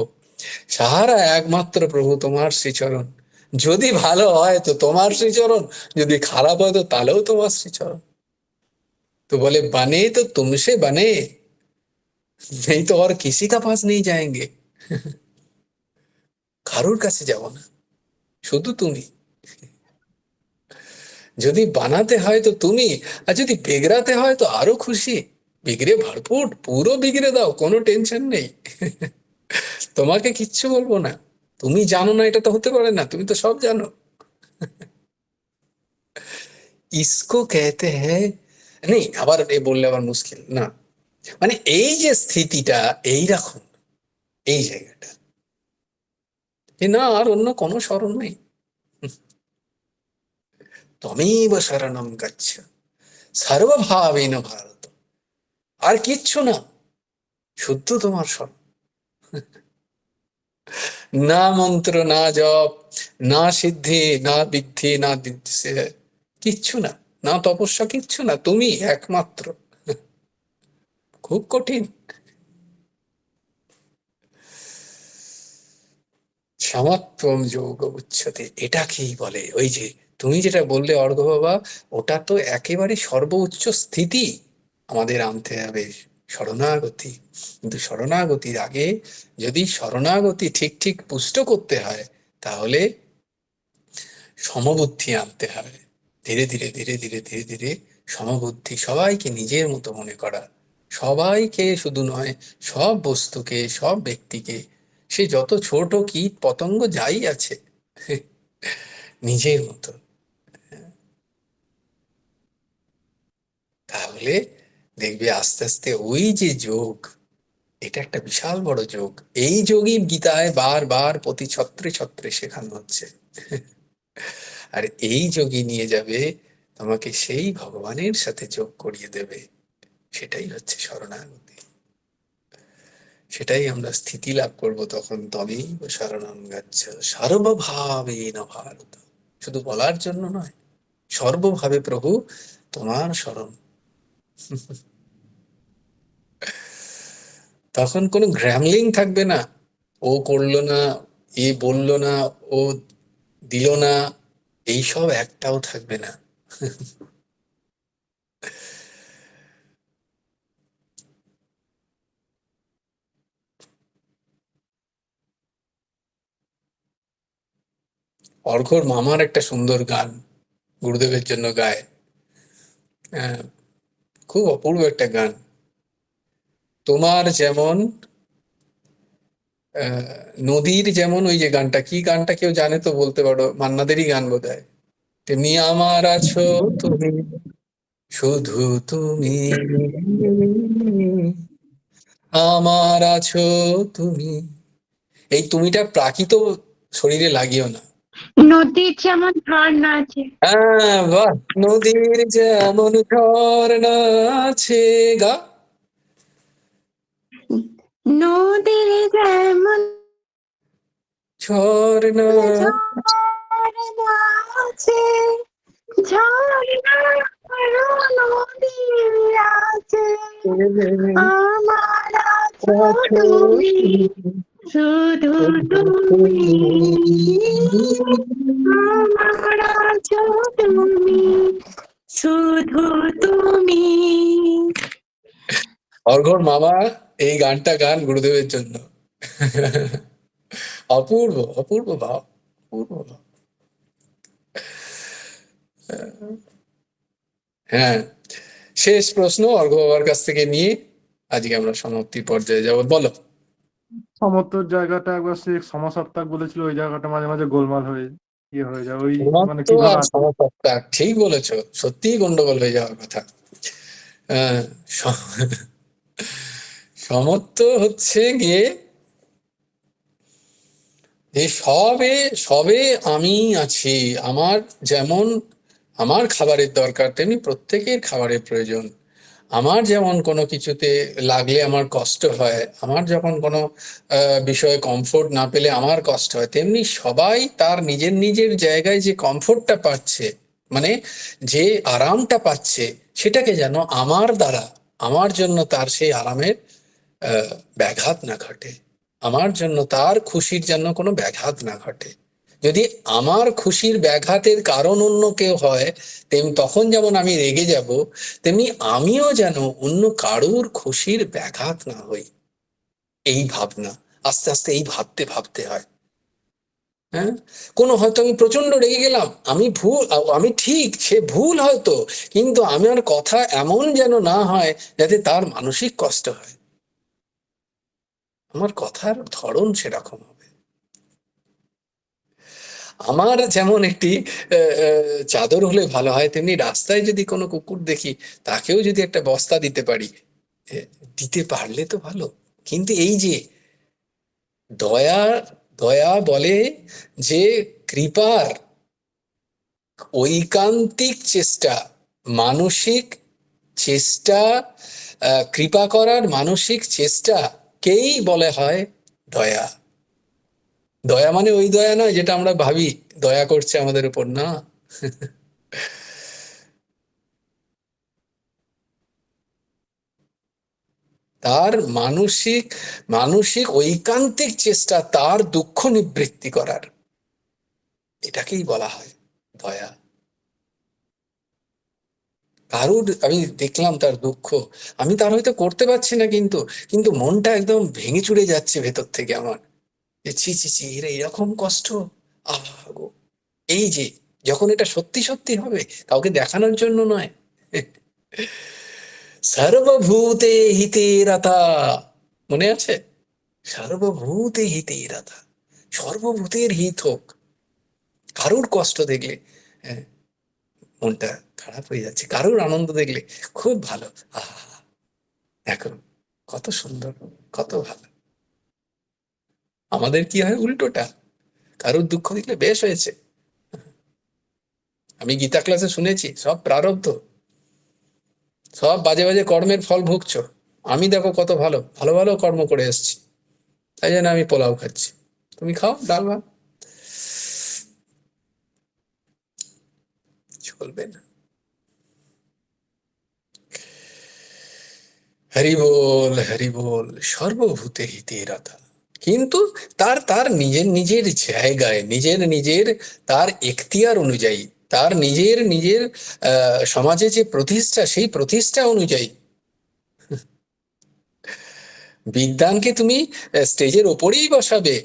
सहारा एकमात्र प्रभु তোমার শ্রীচরণ। যদি ভালো হয় তো তোমার শ্রীচরণ, যদি খারাপ হয় তো তাহলেও তোমার শ্রীচরণ। तो बोले बने तो तुमसे बने, नहीं तो और किसी का पास नहीं जाएंगे। কারোর কাছে যাব না, শুধু তুমি। যদি বানাতে হয় তো তুমি, আর যদি বিগড়াতে হয় তো আরো খুশি। বিগড়ে ভরপুর, পুরো বিগড়ে দাও, কোনো টেনশন নেই। তোমাকে কিচ্ছু বলবো না। তুমি জানো না এটা তো হতে পারে না, তুমি তো সব জানো। इसको कहते हैं নেই, আবার এ বললে আবার মুশকিল না। মানে এই যে স্থিতিটা এইরকম, এই জায়গাটা, এ না আর অন্য কোনো শরণ নেই। তমেব শরণম গচ্ছ সর্বভাবেন ভারত, আর কিচ্ছু না, শুদ্ধ তোমার শরণ। না মন্ত্র, না জপ, না সিদ্ধি, না বৃদ্ধি, না কিচ্ছু না, না তপস্যা, কিচ্ছু না, তুমি একমাত্র। খুব কঠিন। সমত্বম যোগ উচ্চতে, এটাকেই বলে। ওই যে তুমি যেটা বললে অর্ঘ বাবা, ওটা তো একেবারে সর্বোচ্চ স্থিতি আমাদের আনতে হবে, শরণাগতি। কিন্তু শরণাগতির আগে যদি শরণাগতি ঠিক ঠিক পুষ্ট করতে হয়, তাহলে সমবুদ্ধি আনতে হবে। ধীরে ধীরে ধীরে ধীরে ধীরে ধীরে সমবুদ্ধি, সবাইকে নিজের মতো মনে করা, সবাইকে শুধু নয়, সব বস্তুকে, সব ব্যক্তিকে, সে যত ছোট কীট পতঙ্গ যাই আছে, নিজের মতো। তাহলে দেখবে আস্তে আস্তে ওই যে যোগ, এটা একটা বিশাল বড় যোগ। এই যোগই গীতায় বারবার প্রতি ছত্রে ছত্রে শেখানো হচ্ছে। আর এই যোগই নিয়ে যাবে তোমাকে সেই ভগবানের সাথে যোগ করিয়ে দেবে। সেটাই হচ্ছে শরণাগতি, সেটাই আমরা স্থিতি লাভ করবো তখন। তমেব শরণং গচ্ছ সর্বভাবেন ভারত, শুধু বলার জন্য নয়, সর্বভাবে প্রভু তোমার শরণ। তখন কোনো গ্র্যামলিং থাকবে না, ও করলো না, এ বললো না, ও দিল না, এইসব একটাও থাকবে না। অর্ঘর মামার একটা সুন্দর গান গুরুদেবের জন্য গায়, খুব অপূর্ব একটা গান। তোমার যেমন নদীর যেমন, ওই যে গানটা, কি গানটা কেউ জানে তো বলতে পারো, মান্নাদেরই গান বোধহয়, তেমনি আমার আছো তুমি, শুধু তুমি আমার আছো তুমি। এই তুমিটা প্রাকৃত শরীরে লাগিও না। নদীর যেমন ঝর্ণা আছে, হ্যাঁ, বাহ, নদীর যেমন ঝর্ণা আছে, গা। নদীর যেমন ঝর্ণা ঝর্ণা আছে, ঝর্ণা নদী আছে, আমার আছো তুমি, শুধু তুমি, আমার আছো তুমি, শুধু তুমি। অর্ঘর মামা এই গানটা গান গুরুদেবের জন্য। অপূর্ব, অপূর্ব ভাব, অপূর্ব ভাব। হ্যাঁ, শেষ প্রশ্ন অর্ঘ্য বাবার কাছ থেকে নিয়ে আজকে আমরা সমাপ্তির পর্যায়ে যাব। বলো। সমত্বর জায়গাটা একবার সে সমসত্তাক বলেছিল, ওই জায়গাটা মাঝে মাঝে গোলমাল হয়ে হয়ে যায়, ওই মানে সমত্ব কিভাবে আর আছে। সমসত্তা, ঠিক বলেছো, সত্যিই গন্ডগোল হয়ে যাওয়ার কথা। আহ, স- সমত্ব হচ্ছে গিয়ে যে সবে সবে আমি আছি, আমার যেমন আমার খাবারের দরকার তেমনি প্রত্যেকের খাবারের প্রয়োজন। আমার যেমন কোনো কিছুতে লাগলে আমার কষ্ট হয়, আমার যখন কোনো বিষয়ে কমফোর্ট না পেলে আমার কষ্ট হয়, তেমনি সবাই তার নিজের নিজের জায়গায় যে কমফোর্টটা পাচ্ছে, মানে যে আরামটা পাচ্ছে, সেটাকে যেন আমার দ্বারা, আমার জন্য তার সেই আরামের ব্যাঘাত না ঘটে, আমার জন্য তার খুশির জন্য কোনো ব্যাঘাত না ঘটে। যদি আমার খুশির ব্যাঘাতের কারণ অন্য কেউ হয়, তখন যেমন আমি রেগে যাব, তেমনি আমিও যেন অন্য কারুর খুশির ব্যাঘাত না হই। এই ভাবনা আস্তে আস্তে এই ভাবতে ভাবতে হয়। হ্যাঁ, কোনো হয়তো আমি প্রচন্ড রেগে গেলাম, আমি ভুল, আমি ঠিক, সে ভুল হয়তো, কিন্তু আমার কথা এমন যেন না হয় যাতে তার মানসিক কষ্ট হয়। আমার কথার ধরন সেরকম হবে। আমার যেমন একটি চাদর হলে ভালো হয়, তেমনি রাস্তায় যদি কোনো কুকুর দেখি, তাকেও যদি একটা বস্তা দিতে পারি, দিতে পারলে তো ভালো। কিন্তু এই যে দয়া, দয়া বলে যে কৃপার ঐকান্তিক চেষ্টা, মানসিক চেষ্টা, কৃপা করার মানসিক চেষ্টাকেই বলে হয় দয়া। দয়া মানে ওই দয়া নয় যেটা আমরা ভাবি দয়া করছে আমাদের উপর, না। তার মানসিক মানসিক ঐকান্তিক চেষ্টা, তার দুঃখ নিবৃত্তি করার, এটাকেই বলা হয় দয়া। কারুর আমি দেখলাম তার দুঃখ, আমি তার হয়তো করতে পারছি না, কিন্তু কিন্তু মনটা একদম ভেঙে চুরে যাচ্ছে ভেতর থেকে আমার, যে ছি ছি ছি, এরা এরকম কষ্ট, আহ গো। এই যে যখন এটা সত্যি সত্যি হবে, কাউকে দেখানোর জন্য নয়। সর্বভূতে হিতে রতা, মনে আছে? সর্বভূতে হিতে রতা, সর্বভূতের হিত হোক। কারুর কষ্ট দেখলে মনটা খারাপ হয়ে যাচ্ছে, কারুর আনন্দ দেখলে খুব ভালো, আহ দেখো কত সুন্দর, কত ভালো। আমাদের কি হয় উল্টোটা, কারুর দুঃখ দেখলে বেশ হয়েছে। আমি গীতা ক্লাসে শুনেছি, সব প্রারব্ধ, সব বাজে বাজে কর্মের ফল ভুগছো। আমি দেখো কত ভালো ভালো ভালো কর্ম করে এসছি, তাই জন্য আমি পোলাও খাচ্ছি, তুমি খাও ডাল ভাত, চলবে না। হরি বল, হরি বল। সর্বভূতে হিতে রতা, কিন্তু তার তার নিজের নিজের জায়গায়, নিজের নিজের তার এখতিয়ার অনুযায়ী, তার নিজের নিজের সমাজে যে প্রতিষ্ঠা, সেই প্রতিষ্ঠা অনুযায়ী। বিদ্বানকে তুমি স্টেজের ওপরেই বসাবে,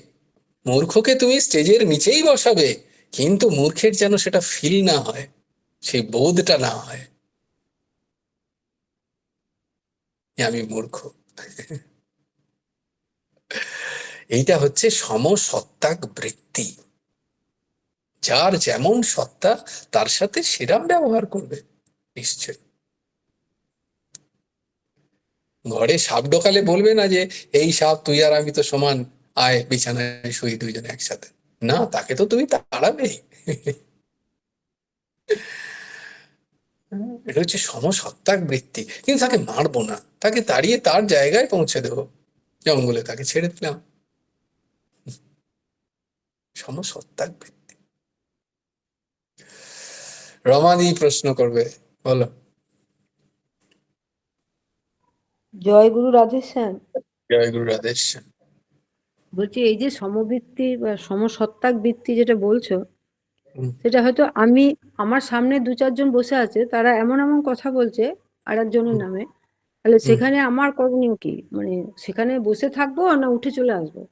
মূর্খকে তুমি স্টেজের নিচেই বসাবে, কিন্তু মূর্খের যেন সেটা ফিল না হয়, সেই বোধটা না হয় যে আমি মূর্খ। এইটা হচ্ছে সমসত্তাক বৃত্তি। যার যেমন সত্তা, তার সাথে সেরাম ব্যবহার করবে, নিশ্চয়। ঘরে সাপ ঢোকালে বলবে না যে এই সাপ, তুই আর আমি তো সমান, আয় বিছানায় শুই দুইজনে একসাথে, না, তাকে তো তুমি তাড়াবে। এটা হচ্ছে সমসত্তাক বৃত্তি। কিন্তু তাকে মারবো না, তাকে তাড়িয়ে তার জায়গায় পৌঁছে দেবো, জঙ্গলে তাকে ছেড়ে দিলাম, সমসত্তাক বৃত্তি। রমাদি প্রশ্ন করবে, বলো। জয় গুরু রাধেশ্যাম। জয় গুরু রাধেশ। বলছি এই যে সমবৃত্তি বা সমসত্তাক বৃত্তি যেটা বলছো, হুম, সেটা হয়তো আমার সামনে 2-4 জন বসে আছে, তারা এমন এমন কথা বলছে আর একজনের হুম, নামে, তাহলে হুম। সেখানে আমার করণীয় কি? মানে সেখানে বসে থাকবো না উঠে চলে আসবো?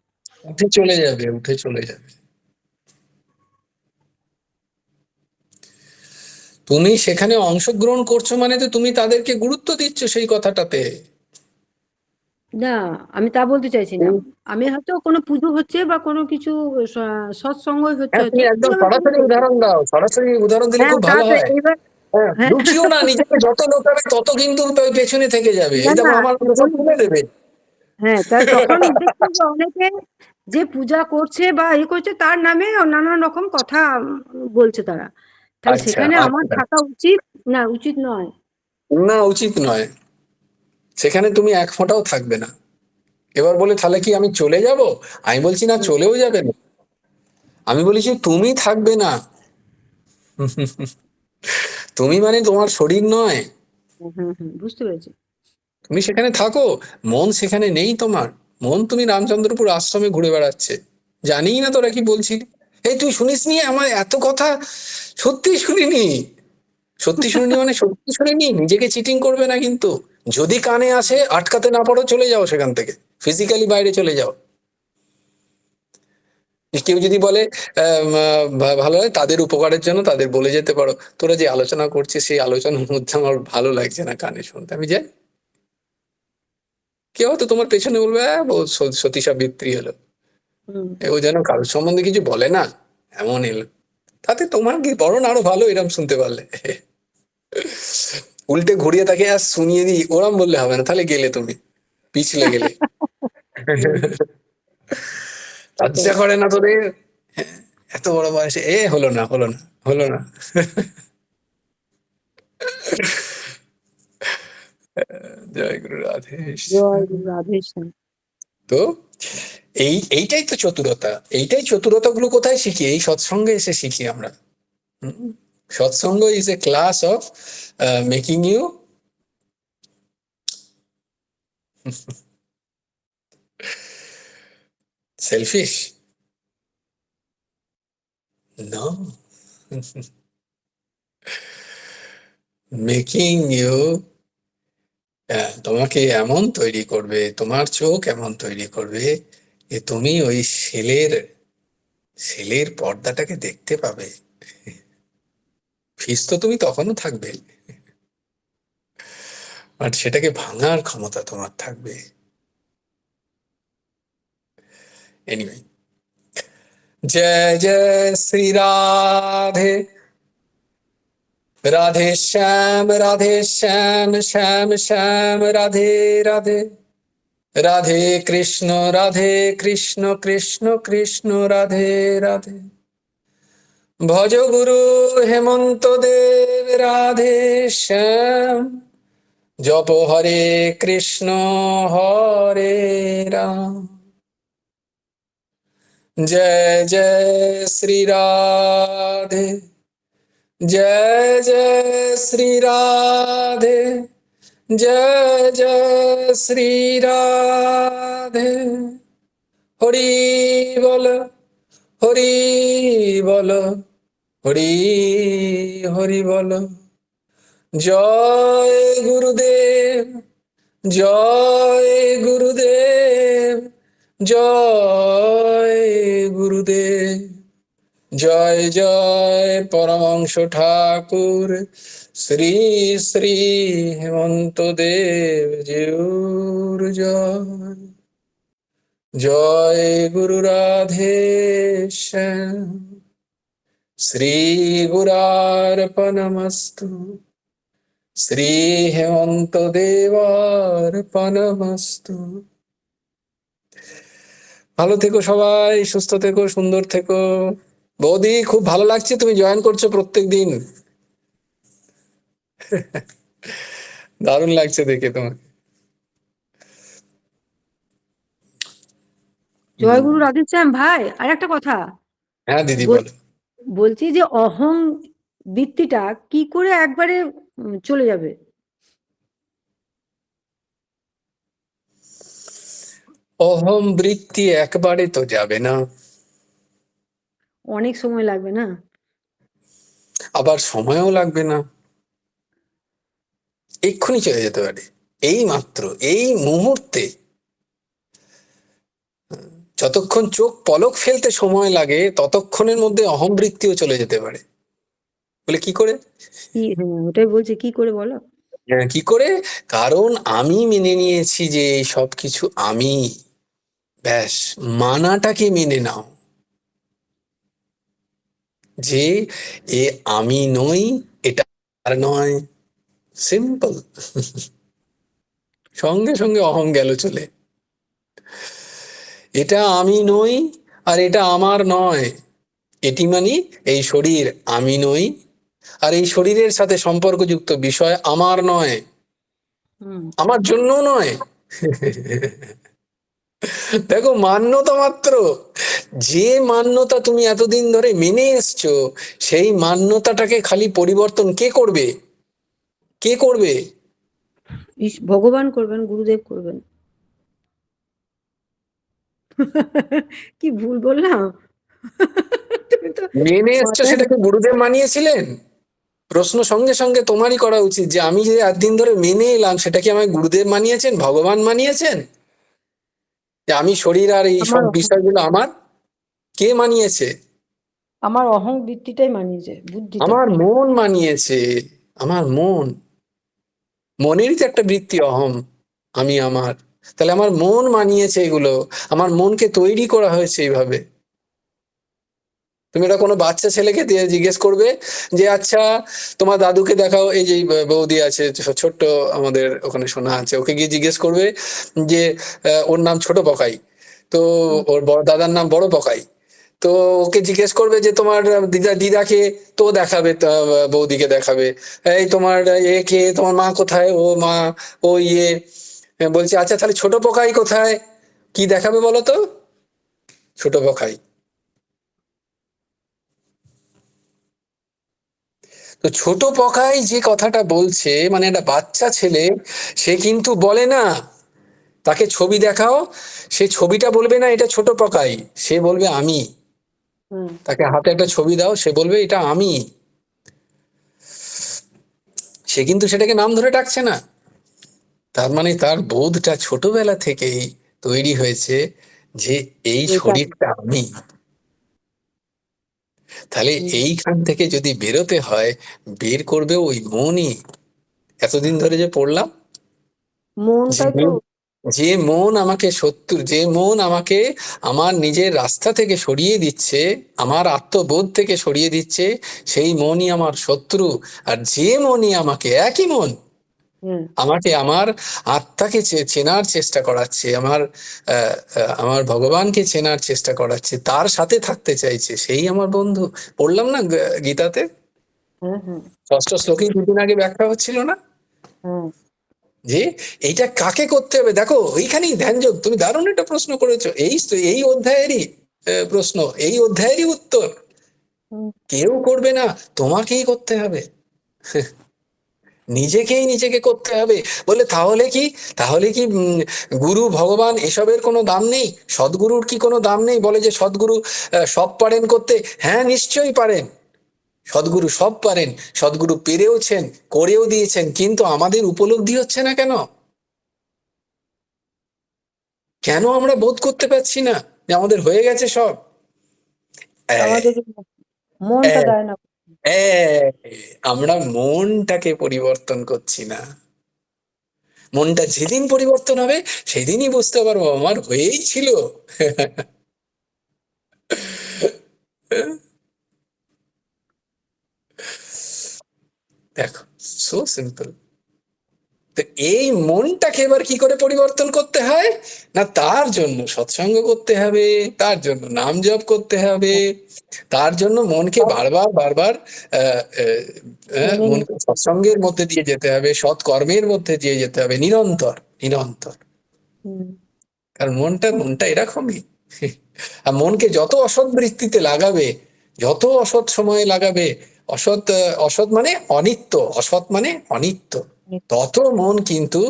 উঠে চলে যাবে, উঠে চলে যাবে। তুমি সেখানে অংশগ্রহণ করছো মানে তো তুমি তাদেরকে গুরুত্ব দিচ্ছ সেই কথাটাতে। না, আমি তা বলতে চাইছি না। আমি হয়তো কোনো পুজো হচ্ছে বা কোনো কিছু সৎসঙ্গ হচ্ছে হ্যাঁ, হয়তো, তুমি একদম আমি বলতে সরাসরি চাইছি। উদাহরণ দাও, সরাসরি উদাহরণ দিলে হ্যাঁ, খুব তা ভালো তো হয়। এবার। হ্যাঁ, হ্যাঁ। লুকিও না, নিজেকে যত লোকাবে তত কিন্তু পেছনে থেকে যাবে। না এই দেখো না, আমার কথা সব ওই তুলে দেবে। হ্যাঁ, তা তখন দেখছি যে অনেকে যে পূজা করছে বা করছে তার নামে নানান রকম কথা বলছে তারা। তাহলে আচ্ছা, সেখানে আমার আচ্ছা। থাকা উচিত না উচিত নয়? না, উচিত নয়। সেখানে তুমি এক ফোঁটাও থাকবে না। এবার বলে তাহলে কি আমি চলে যাব? আমি বলছি না, হুম, চলেও যাবে না। আমি বলেছি তুমি থাকবে না। তুমি মানে তোমার শরীর নয়। হুম, হুম, হুম, বুঝতে পেরেছি। তুমি সেখানে থাকো, মন সেখানে নেই তোমার। মন তুমি রামচন্দ্রপুর আশ্রমে ঘুরে বেড়াচ্ছে। জানিই না তোরা কি বলছিলি। এই তুই শুনিসনি আমার এত কথা? সত্যি শুনিনি। সত্যি শুনিনি মানে সত্যি শুনিনি, নিজেকে চিটিং করবে না কিন্তু। যদি কানে আসে, আটকাতে না পারো, চলে যাও সেখান থেকে। ফিজিক্যালি বাইরে চলে যাও। কেউ যদি বলে ভালো হয়, তাদের উপকারের জন্য তাদের বলে যেতে পারো, তোরা যে আলোচনা করছিস সেই আলোচনার মধ্যে আমার ভালো লাগছে না কানে শুনতে, আমি যাই। কেউ হয়তো তোমার পেছনে বলবে ও সতী সাবিত্রী হলো, হুম। ও যেন কারোর সম্বন্ধে কিছু বলে না, এমন এলো। তাতে তোমার কি, বরং আরো ভালো এরম শুনতে পারলে। উল্টে ঘুরিয়ে তাকে আর শুনিয়ে দিই ওরম বললে হবে না, তাহলে গেলে তুমি, পিছলে গেলে। হুম, সেটাই। লজ্জা করে না তোদের? এত বড় বয়সে হলো না, হলো না, হলো না। জয় গুরু রাধে। জয় গুরু রাধে শ্যাম। তো এইটাই তো চতুরতা। এইটাই চতুরতা গুলো কোথায় শিখি? এই সৎসঙ্গে এসে শিখি আমরা। হুম? Satsang is a class of making you selfish. No, making you, তোমাকে এমন তৈরি করবে, তোমার চোখ এমন তৈরি করবে যে তুমি ওই সেলের পর্দাটাকে দেখতে পাবে। ফিস তো তুমি তখনও থাকবে, বাট সেটাকে ভাঙার ক্ষমতা তোমার থাকবে। এনিওয়ে, जय जय श्री राधे। राधे श्याम, राधे श्याम, श्याम श्याम, राधे राधे। राधे कृष्ण कृष्ण कृष्ण, राधे राधे। भज गुरु हेमंत देव, राधे श्याम। जप हरे कृष्ण, हरे राम। जय जय श्री राधे। जय जय श्री राधे। जय जय श्री राधे। हरि बोल, हरि बोल, हरि हरि बोल। जय गुरुदेव, जय गुरुदेव, जय गुरुदेव। जय जय परमंश ठाकुर श्री श्री हेमंत देव जिउर जय। जय गुरु राधे श्याम। श्री गुरार्पणमस्तु। श्री हेमंत देवार्पणमस्तु। ভালো থেকো সবাই, সুস্থ থেকো, সুন্দর থেকো। বৌদি, খুব ভালো লাগছে তুমি জয়েন করছো প্রত্যেক দিন। দারুণ লাগছে দেখে তোমাকে। জয় গুরু রাধে শ্যাম ভাই, আর একটা কথা হ্যাঁ দিদি, বল- বলো। বলছি যে অহং বৃত্তিটা কি করে একবারে চলে যাবে? অহম বৃত্তি একবারে তো যাবে না। অনেক সময় লাগবে না? আবার সময়ও লাগবে না, এক্ষুনি চলে যেতে পারে, এই মাত্র, এই মুহূর্তে। যতক্ষণ চোখ পলক ফেলতে সময় লাগে ততক্ষণের মধ্যে অহংবৃত্তিও চলে যেতে পারে। বলে কি করে? ওটাই বলছি, কি করে বলো। হ্যাঁ, কি করে? কারণ আমি মেনে নিয়েছি যে এই সবকিছু আমি। ব্যাস, মানাটাকে মেনে নাও যে এ আমি নই, এটা আর নয়। সিম্পল। সঙ্গে সঙ্গে অহং গেল চলে। এটা আমি নই আর এটা আমার নয়। এটি মানে এই শরীর আমি নই, আর এই শরীরের সাথে সম্পর্কযুক্ত বিষয় আমার নয়, হুম আমার জন্য নয়। দেখো, মান্যতা মাত্র। যে মান্যতা তুমি এতদিন ধরে মেনে এসছো, সেই মান্যতাটাকে খালি পরিবর্তন কে করবে? কে করবে? ভগবান করবেন, গুরুদেব করবেন। কি ভুল বললাম? তুমি তো মেনে এসছো, মাথায় সেটাকে গুরুদেব মানিয়েছিলেন? প্রশ্ন সঙ্গে সঙ্গে তোমারই করা উচিত যে আমি যে এতদিন ধরে মেনে এলাম, সেটা কি আমায় গুরুদেব মানিয়েছেন, ভগবান মানিয়েছেন? যে আমি শরীর আর এই আমার সব বিষয়গুলো আমার, কে মানিয়েছে? আমার অহং বৃত্তিটাই মানিয়েছে, বুদ্ধিটা। আমার মন মানিয়েছে। আমার মন, মনেরই তো একটা বৃত্তি অহম, আমি আমার। তাহলে আমার মন মানিয়েছে এগুলো, আমার মনকে তৈরি করা হয়েছে এইভাবে। তুমি এটা কোনো বাচ্চা ছেলেকে দিয়ে জিজ্ঞেস করবে যে আচ্ছা তোমার দাদুকে দেখাও, এই যে বৌদি আছে ছোট্ট, আমাদের ওখানে শোনা আছে, ওকে গিয়ে জিজ্ঞেস করবে যে ওর নাম ছোট পকাই, তো হুম, ওর দাদার নাম বড় পকাই, তো ওকে জিজ্ঞেস করবে যে তোমার দিদাকে, তো দেখাবে, বৌদিকে দেখাবে, এই তোমার এ কে, তোমার মা কোথায়, ও মা, ও ইয়ে। বলছে আচ্ছা তাহলে ছোট পকাই কোথায়, কি দেখাবে বলো তো? ছোট পকাই। তো ছোট পকাই যে কথাটা বলছে, মানে একটা বাচ্চা ছেলে, সে কিন্তু বলে না তাকে ছবি দেখাও, সে ছবিটা বলবে না এটা ছোট পকাই, সে বলবে আমি। হুম, তাকে হাতে একটা ছবি দাও, সে বলবে এটা আমি। সে কিন্তু সেটাকে নাম ধরে ডাকছে না। তার মানে তার বোধটা ছোটবেলা থেকেই তৈরি হয়েছে যে এই এটা শরীরটা আমি। তাহলে হুম, এইখান থেকে যদি বেরোতে হয়, বের করবে ওই মনই। এতদিন ধরে যে পড়লাম, যে মনটাই তো। যে মন আমাকে শত্রু, যে মন আমাকে আমার নিজের রাস্তা থেকে সরিয়ে দিচ্ছে, আমার আত্মবোধ থেকে সরিয়ে দিচ্ছে, সেই মনই আমার শত্রু। আর যে মনই আমাকে, একই মন হুম, আমাকে আমার আত্মাকে চেনার চেষ্টা করাচ্ছে, আমার ভগবানকে চেনার চেষ্টা করাচ্ছে, তার সাথে থাকতে চাইছে, সেই আমার বন্ধু। পড়লাম না গীতাতে, হুম, হুম, ষষ্ঠ শ্লোকেই দুদিন আগে ব্যাখ্যা হচ্ছিল না হুম, যে এইটা কাকে করতে হবে? দেখো ওইখানেই ধ্যানযোগ। তুমি দারুণ একটা প্রশ্ন করেছো, এই অধ্যায়েরই প্রশ্ন, এই অধ্যায়েরই উত্তর। হুম। কেউ করবে না, তোমাকেই করতে হবে। নিজেকেই নিজেকে করতে হবে। বলে তাহলে কি, গুরু ভগবান এসবের কোনো দাম নেই? সদ্গুরুর কি কোনো দাম নেই? বলে যে সদ্গুরু সব পারেন করতে। হ্যাঁ, নিশ্চয়ই পারেন। সদ্গুরু সব পারেন, সদ্গুরু পেরেওছেন, করেও দিয়েছেন, কিন্তু আমাদের উপলব্ধি হচ্ছে না কেন? কেন আমরা বোধ করতে পারছি না যে আমাদের হয়ে গেছে সব? আমাদের মনটা এ- দেয় না। আমরা মনটাকে পরিবর্তন করছি না। মনটা যেদিন পরিবর্তন হবে, সেদিনই বুঝতে পারবো আমার হয়েই ছিল। দেখো, সো সিম্পল। তো এই মনটাকে এবার কি করে পরিবর্তন করতে হয়? না, তার জন্য সৎসঙ্গ করতে হবে, তার জন্য নাম জপ করতে হবে, তার জন্য মনকে বারবার বারবার মেনে মনকে নিতে। সৎসঙ্গের মধ্যে দিয়ে যেতে হবে, সৎ কর্মের মধ্যে দিয়ে যেতে হবে, নিরন্তর নিরন্তর। হুম, কারণ মনটা এরকমই। আর মনকে যত অসৎ বৃত্তিতে লাগাবে, যত অসৎ সময়ে লাগাবে, অসৎ মানে অনিত্য, অসৎ মানে অনিত্য, তত মন কিন্তু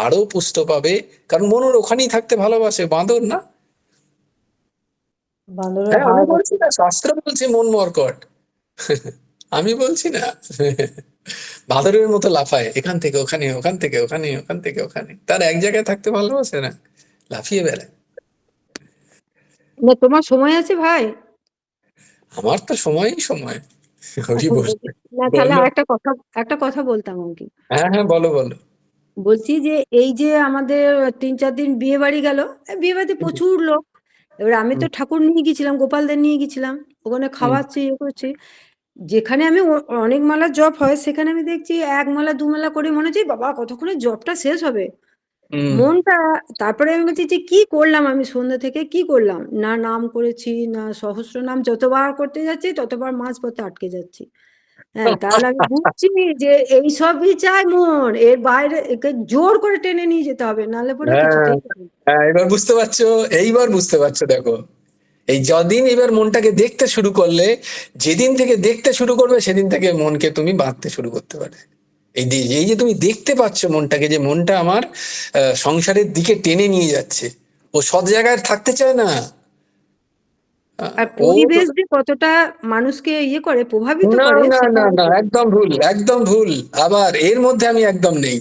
আরো পুষ্ট পাবে। কারণ মন ওর ওখানেই থাকতে ভালোবাসে, বাঁদর না। বাঁদরের হ্যাঁ, আমি হাড় বলছি না, শাস্ত্র বলছে মন মর্কট। আমি বলছি না, বাদরের মতো লাফায় এখান থেকে ওখানে, ওখান থেকে ওখানে, ওখান থেকে ওখানে। তার এক জায়গায় থাকতে ভালোবাসে না, লাফিয়ে বেড়ায়। না তোমার সময় আছে ভাই? আমার তো সময়ই সময়। হরি বল। না তাহলে বলো। একটা কথা বলতাম আর কি। হ্যাঁ হ্যাঁ, বলো বলো। বলছি যে এই যে আমাদের 3-4 দিন বিয়ে বাড়ি গেল, বিয়ে বাড়িতে প্রচুর লোক। এবার আমি তো ঠাকুর নিয়ে গেছিলাম, গোপালদের নিয়ে গেছিলাম, ওখানে খাওয়াচ্ছি ইয়ে করছি। যেখানে আমি অনেক মালা জপ হয় সেখানে আমি দেখছি 1 মালা 2 মালা করে মনে হচ্ছে বাবা কতক্ষণে জপটা শেষ হবে। হুম। মনটা, তারপরে আমি বলছি যে কি করলাম আমি সন্ধ্যা থেকে, কি করলাম না, নাম করেছি না, সহস্র নাম যতবার করতে যাচ্ছি ততবার মাঝপথে আটকে যাচ্ছি। হ্যাঁ, তাহলে আমি বুঝছি যে এই সবই চাই মন, এর বাইরে একে জোর করে টেনে নিয়ে যেতে হবে, নাহলে পরে হ্যাঁ কিছুতেই পারবে না। হ্যাঁ, এবার বুঝতে পারছো, এইবার বুঝতে পারছো। দেখো, এই যদিন এবার মনটাকে দেখতে শুরু করলে, যেদিন থেকে দেখতে শুরু করবে সেদিন থেকে মনকে তুমি বাঁধতে শুরু করতে পারবে। এই যে তুমি দেখতে পাচ্ছ মনটাকে, যে মনটা আমার সংসারের দিকে টেনে নিয়ে যাচ্ছে, ও সৎ জায়গায় থাকতে চায় না। আর ও পরিবেশ যে কতটা মানুষকে ইয়ে করে, প্রভাবিত না করে, না সেটা না আমি না, দেখি। একদম ভুল, একদম ভুল। আবার এর মধ্যে আমি একদম নেই।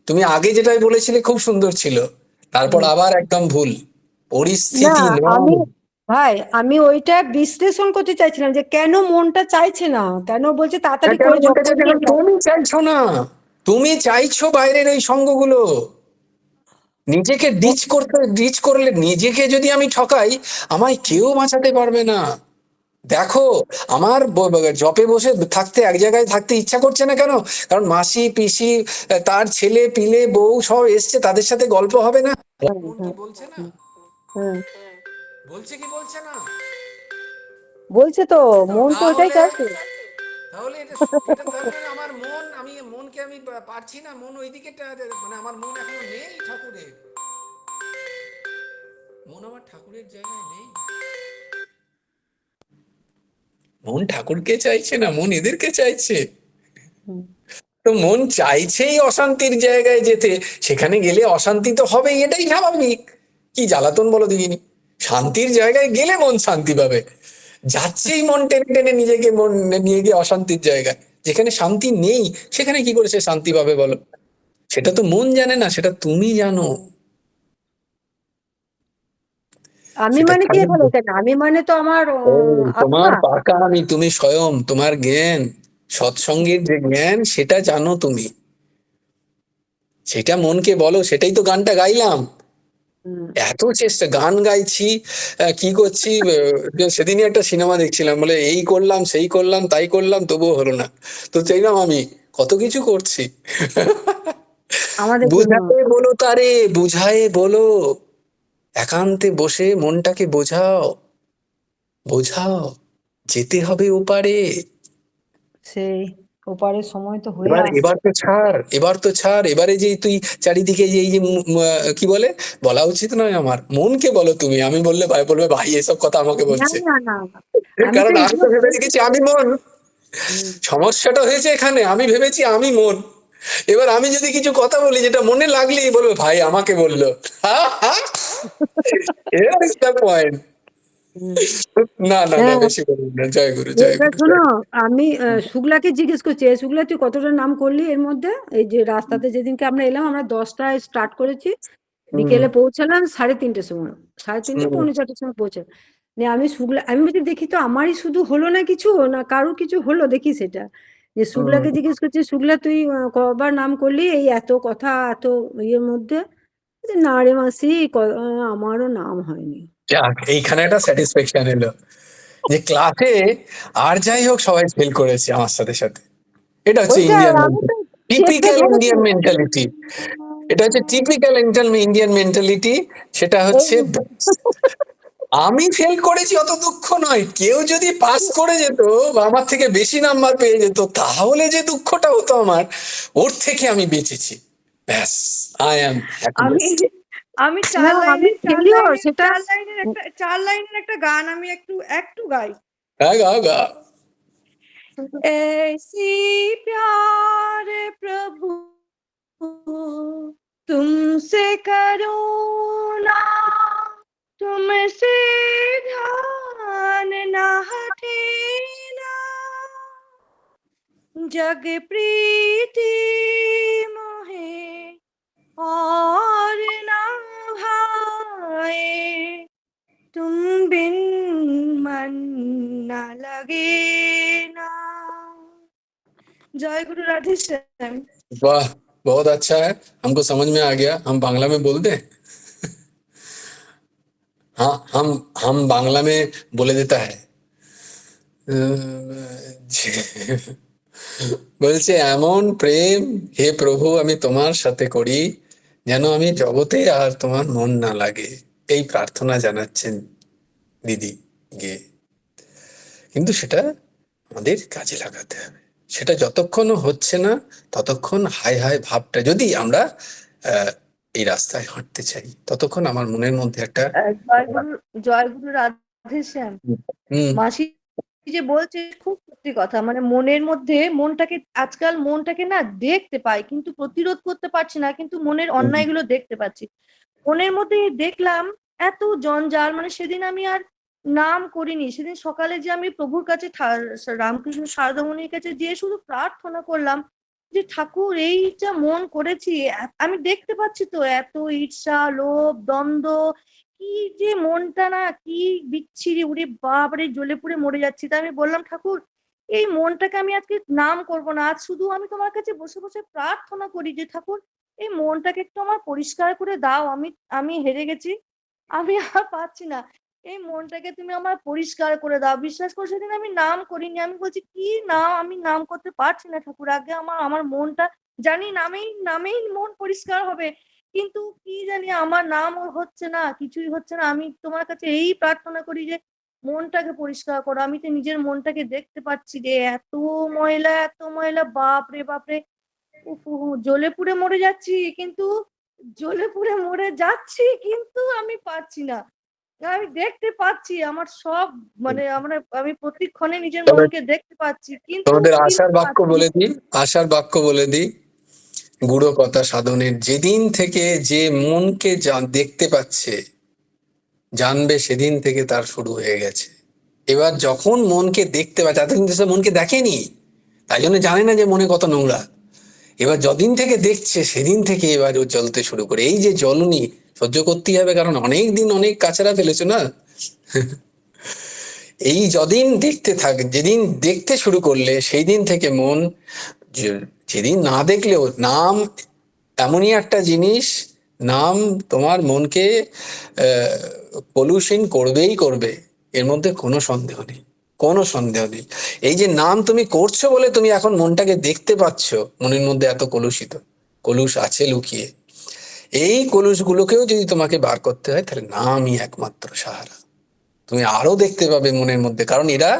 তুমি আগে যেটাই বলেছিলে খুব সুন্দর ছিল, তারপর হুম। আবার একদম ভুল। না পরিস্থিতি আমি, নয়। ভাই আমি ওইটা বিশ্লেষণ করতে চাইছিলাম যে কেন মনটা চাইছে না, কেন বলছে হ্যাঁ, তাড়াতাড়ি কেন করে জপ মনটা চাইছে? করতে কারণ যাও। তুমি চাইছো না। তুমি চাইছো বাইরের ওই সঙ্গগুলো। নিজেকে ডিচ করলে, নিজেকে যদি আমি ঠকাই, আমায় কেউ বাঁচাতে পারবে না। দেখো, আমার জপে বসে থাকতে, এক জায়গায় থাকতে ইচ্ছা করছে না কেন? কারণ মাসি পিসি, তার ছেলে পিলে বউ সব এসছে, তাদের সাথে গল্প হবে না। হ্যাঁ, মন কি হ্যাঁ, বলছে না? হুম, হুম। বলছে কি বলছে না? বলছে তো, বলছে তো। মন তো ওইটাই তাহলে চাইছে। তাহলে এটা তার মানে আমার মন, আমি মনকে আমি পারছি না, মন ওইদিকে মানে আমার মন এখনো নেই ঠাকুরের। মন আমার ঠাকুরের জায়গায় নেই। মন ঠাকুরকে চাইছে না, মন এদেরকে চাইছে। হুম। তো মন চাইছেই অশান্তির জায়গায় যেতে, সেখানে গেলে অশান্তি তো হবেই, এটাই স্বাভাবিক। কি জ্বালাতন বলো দেখিনি। শান্তির জায়গায় গেলে মন শান্তি পাবে, যাচ্ছেই মন টেনে টেনে নিজেকে, মন নিয়ে গিয়ে অশান্তির জায়গায়, যেখানে শান্তি নেই সেখানে কি করে সে শান্তি পাবে বলো? সেটা তো মন জানে না, সেটা তুমি জানো। আমি সেটা মানে কি ঠাকুর। এখানে, কেন আমি মানে তো আমার ও, তোমার আত্মা। পাকা আমি, তুমি স্বয়ং, তোমার জ্ঞান, সৎসঙ্গের যে জ্ঞান সেটা জানো তুমি, সেটা মনকে বলো। সেটাই তো গানটা গাইলাম। হুম। এত চেষ্টা, গান গাইছি, কি করছি, সেদিনই একটা সিনেমা দেখছিলাম, বলে এই করলাম সেই করলাম তাই করলাম তবুও হলো না। তো চাইলাম আমি কত কিছু করছি। আমাদের জন্য। বুঝাতে বলো তারে, বুঝায়ে বলো, একান্তে বসে মনটাকে বোঝাও, বোঝাও, যেতে হবে ওপারে। সেই ওপারের সময় তো হয়ে এবার আসছে। এবার তো ছাড়, এবার তো ছাড়। এবারে যে তুই চারিদিকে যে এই যে কি বলে, বলা উচিত নয় আমার, মনকে বলো তুমি। আমি বললে ভাই বলবে ভাই এসব কথা আমাকে না বলছে। না না না। আমি তো কারণ আমি এগুলো তো ভেবে বলছি রেখেছি না। আমি মন। হুম। সমস্যাটা হয়েছে এখানে, আমি ভেবেছি আমি মন। এবার আমি যদি কিছু কথা বলি যেটা মনে লাগলেই বলবে ভাই আমাকে বললো। Here is the point. হুম। না না না, হ্যাঁ, বেশি বলুন না। জয় গুরু, জয় এবার গুরু, শোনো, জয় গুরু। আমি শুক্লাকে জিজ্ঞেস করছি, শুক্লা তুই কতটা নাম করলি এর মধ্যে? এই যে রাস্তাতে যেদিনকে আমরা এলাম, আমরা 10টায় স্টার্ট করেছি, হুম বিকেলে পৌঁছালাম 3:30টার সময়, 3:30 হুম। 3:45টার সময় পৌঁছে। নিয়ে আমি বলছি দেখি তো আমারই শুধু হলো না কিছু, না কারো কিছু হলো দেখি সেটা। যে হুম। শুক্লাকে জিজ্ঞেস করছি, শুক্লা তুই কবার নাম করলি এই এত কথা এত ইয়ের মধ্যে? বলছে, না রে মাসি, আমারও নাম হয়নি। যাক, এইখানে একটা স্যাটিসফ্যাকশন এলো, যে ক্লাসে আর যাই হোক সবাই ফেল করেছে আমার সাথে সাথে। এটা হচ্ছে ওইটাই ইন্ডিয়ান আমি তো মেন্টালিটি, চেপে টিপিক্যাল ধরেছি। Indian mentality. এটা হচ্ছে টিপিক্যাল ইন্ডিয়ান মেন্টালিটি। সেটা এই হচ্ছে, আমি ফেল করেছি অত দুঃখ নয়, কেউ যদি পাস করে যেত বা আমার থেকে বেশি নাম্বার পেয়ে যেত, তাহলে যে দুঃখটা হতো আমার, ওর থেকে আমি বেঁচেছি, ব্যাস। আই অ্যাম আমি হ্যাপিয়েস্ট। আমি না, চার আমি লাইনের চার ফেলিওর লাইনের সেটা। চার লাইনের একটা চার লাইনের একটা গান আমি একটু একটু গাই। গা গা গা। ऐसी प्यार प्रभु तुमसे करूं ना, तुमसे ध्यान ना हटे ना, जग प्रीति मोहे और ना भाए, तुम बिन मन न लगे ना। जय गुरु राधे श्याम। वाह, बहुत अच्छा है, हमको समझ में आ गया। हम बांग्ला में बोल दें? हाँ, हम बांग्ला में बोले देता है। বলছে এমন প্রেম হে প্রভু আমি তোমার সাথে করি যেন আমি জগতে আর তোমার মন না লাগে, এই প্রার্থনা জানাচ্ছেন দিদি গিয়ে। কিন্তু সেটা আমাদের কাজে লাগাতে হবে। সেটা যতক্ষণ হচ্ছে না ততক্ষণ হায় হায় ভাবটা যদি আমরা এই রাস্তায় হাঁটতে চাই, ততক্ষণ আমার মনের মধ্যে একটা জয় গুরু রাধে শ্যাম। হুম মাসি যে বলছে খুব সত্যি কথা, মানে মনের মধ্যে মনটাকে আজকাল মনটাকে না দেখতে পাই কিন্তু প্রতিরোধ করতে পারছি না, কিন্তু মনের অন্যায়গুলো দেখতে পাচ্ছি। মনের মধ্যে দেখলাম এত জঞ্জাল, মানে সেদিন আমি আর নাম করিনি। সেদিন সকালে যে আমি প্রভুর কাছে রামকৃষ্ণ সারদামণির কাছে গিয়ে শুধু প্রার্থনা করলাম যে ঠাকুর এই যা মন করেছি, আমি দেখতে পাচ্ছি তো এত ঈর্ষা, লোভ, দ্বন্দ্ব, কি যে মনটা না কি বিচ্ছিরি, উড়ে বাবারে জ্বলে পুড়ে মরে যাচ্ছি। তাই আমি বললাম ঠাকুর এই মনটাকে আমি আজকে নাম করব না, আজ শুধু আমি তোমার কাছে বসে বসে প্রার্থনা করি যে ঠাকুর এই মনটাকে একটু আমার পরিষ্কার করে দাও। আমি হেরে গেছি, আমি আর পাচ্ছি না, এই মনটাকে তুমি আমার পরিষ্কার করে দাও। বিশ্বাস করে সেদিন আমি নাম করিনি। আমি বলছি কি নাম, আমি নাম করতে পারছি না ঠাকুর। আগে আমার মনটা জানি নামেই মন পরিষ্কার হবে, কিন্তু কি জানি আমার নাম হচ্ছে না, কিছুই হচ্ছে না। আমি তোমার কাছে এই প্রার্থনা করি যে মনটাকে পরিষ্কার করো। আমি তো নিজের মনটাকে দেখতে পাচ্ছি যে এত ময়লা, এত ময়লা, বাপরে বাপরে, উফ, জ্বলে পুড়ে মরে যাচ্ছি, কিন্তু জ্বলে পুড়ে মরে যাচ্ছি কিন্তু আমি পাচ্ছি না। আমি দেখতে পাচ্ছি আমার সব, মানে আমি প্রতিক্ষণে নিজের তবে মনকে দেখতে পাচ্ছি, কিন্তু তোমাদের আশার কিন্তু বাক্য পাচ্ছি বলে না। দিই, আশার বাক্য বলে দিই, গুড়ো কথা সাধনের যেদিন থেকে যে মনকে দেখতে পাচ্ছে জানবে সেদিন থেকে তার শুরু হয়ে গেছে। এবার যখন মনকে দেখতে পাচ্ছে, এতদিন তো সে মনকে দেখেনি, তাই জন্য জানে না যে মনে কত নোংরা। এবার যদিন থেকে দেখছে সেদিন থেকে এবার ও জ্বলতে শুরু করে। এই যে জ্বলনি সহ্য করতেই হবে, কারণ অনেক দিন অনেক কাছাড়া ফেলেছো না। এই যদিন যেদিন দেখতে শুরু করলে সেই দিন থেকে মন, যেদিন না দেখলেও নাম এমনই একটা জিনিস, নাম তোমার মনকে পলিউশন করবেই করবে, এর মধ্যে কোনো সন্দেহ নেই, কোনো সন্দেহ নেই। এই যে নাম তুমি করছো বলে তুমি এখন মনটাকে দেখতে পাচ্ছ, মনের মধ্যে এত কলুষ আছে লুকিয়ে। এই কলুষগুলোকেও যদি তোমাকে বার করতে হয় তাহলে নামই একমাত্র সাহারা। তুমি আরো দেখতে পাবে মনের মধ্যে, কারণ এরা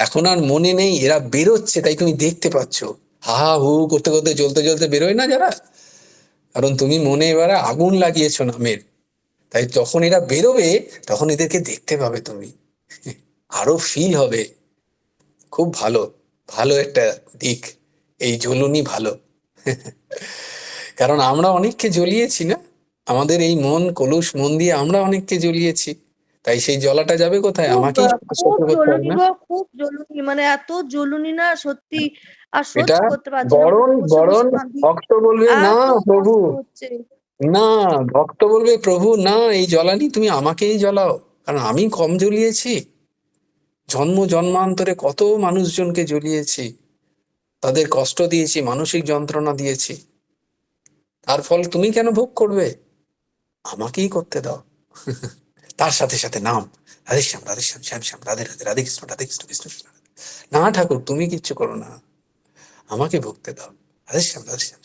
এখন আর মনে নেই, এরা বেরোচ্ছে, তাই তুমি দেখতে পাচ্ছ। হা হু করতে করতে জ্বলতে জ্বলতে বেরোয় না যারা, কারণ তুমি মনে এবারে আগুন লাগিয়েছো নামের, তাই যখন এরা বেরোবে তখন এদেরকে দেখতে পাবে তুমি, আরো ফিল হবে। খুব ভালো, ভালো একটা দিক এই জ্বলুনি, ভালো। কারণ আমরা অনেককে জ্বলিয়েছি না, আমাদের এই মন কলুষ মন দিয়ে আমরা অনেককে জ্বলিয়েছি, তাই সেই জ্বলাটা যাবে কোথায়? আমাকেই খুব সহ্য করতে হবে জ্বলুনি না। গো, খুব জ্বলুনি, মানে এত জ্বলুনি না সত্যি, আর এটা সহ্য করতে পারছি না। বরণ বসে বসে বরণ কাঁদি, ভক্ত বলবে না এত প্রভু, কষ্ট হচ্ছে। না, ভক্ত বলবে প্রভু না, এই জ্বলানি তুমি আমাকেই জ্বলাও, কারণ আমি কম জ্বলিয়েছি। জন্ম জন্মান্তরে কত মানুষজনকে জ্বলিয়েছি, তাদের কষ্ট দিয়েছি, মানসিক যন্ত্রণা দিয়েছি, তার ফল তুমি কেন ভোগ করবে? আমাকেই করতে দাও। তার সাথে সাথে নাম রাধেশ্যাম রাধেশ্যাম শ্যাম শ্যাম রাধে রাধে রাধে কৃষ্ণ কৃষ্ণ কৃষ্ণ। না ঠাকুর তুমি কিচ্ছু করো না, আমাকে ভুগতে দাও, রাধেশ্যাম রাধেশ্যাম।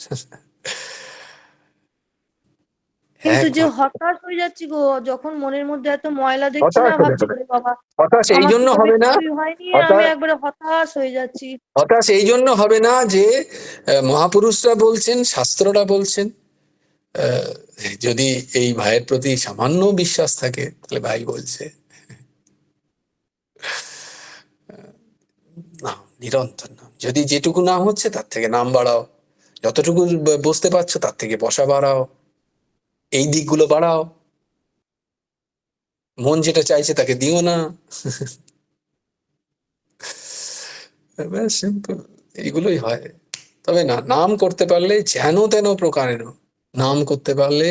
কিন্তু যে একমাত্র হতাশ হয়ে যাচ্ছি গো, যখন মনের মধ্যে এত ময়লা দেখছি হতাশ না, হলে ভাবছি হবে। ওরে বাবা হতাশ এই আমার তো জন্য তবে হবে না, কিছুই হয়নি, আমি হতাশ একবারে হতাশ হয়ে যাচ্ছি। হতাশ এই জন্য হবে না যে মহাপুরুষরা বলছেন, শাস্ত্ররা বলছেন, আহ, যদি এই ভাইয়ের প্রতি সামান্য বিশ্বাস থাকে তাহলে ভাই বলছে না, নিরন্তর নাম। যদি যেটুকু নাম হচ্ছে তার থেকে নাম বাড়াও, যতটুকু বসতে পারছো তার থেকে বসা বাড়াও, এই দিকগুলো বাড়াও। মন যেটা চাইছে তাকে দিও না। সিম্পল। এইগুলোই হয়। তবে না, নাম করতে পারলে যেন তেন প্রকারেণ নাম করতে পারলে,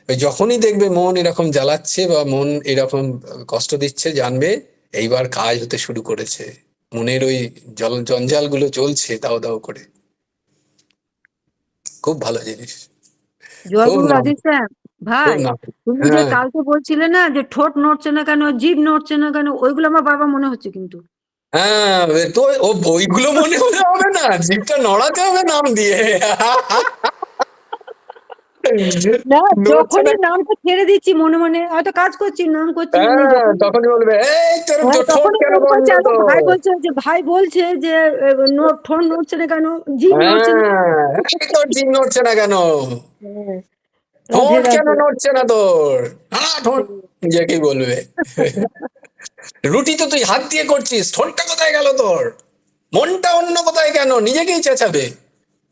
ওই যখনই দেখবে মন এরকম জ্বালাচ্ছে বা মন এরকম কষ্ট দিচ্ছে, জানবে এইবার কাজ হতে শুরু করেছে, মনের ওই জঞ্জাল গুলো জ্বলছে দাও দাও করে। খুব ভালো জিনিস, জয় খুব গুরু নাম, রাধেশ্যাম। খুব ভাই, নাম। তুমি যে হ্যাঁ কালকে বলছিলে না যে ঠোঁট নড়ছে না কেন, জিভ নড়ছে না কেন, ওইগুলো আমার বারবার মনে হচ্ছে কিন্তু। হ্যাঁ, তো ও বইগুলো মনে হলে হবে না, জিভটা নড়াতে হবে নাম দিয়ে। না, নড়ছে না, যখনই নামটা ছেড়ে দিচ্ছি মনে মনে হয়তো কাজ করছি, নাম করছি, এমনি হ্যাঁ যখন তখনই বলবে এই তোর হ্যাঁ ঠোঁট তখনই কেন মনে বন্ধ করছে, তো। ভাই বলছে যে ঠোঁট নড়ছে না কেন, জিভ নড়ছে না। হ্যাঁ, এই তোর জিভ নড়ছে না কেন, হ্যাঁ, রাধে ঠোঁট কেন রাধে। নড়ছে না তোর, হ্যাঁ ঠোঁট, নিজেকেই বলবে। রুটি তো তুই হাত দিয়ে করছিস, ঠোঁটটা কোথায় গেল তোর, মনটা অন্য কোথায় কেন, নিজেকেই চেঁচাবে।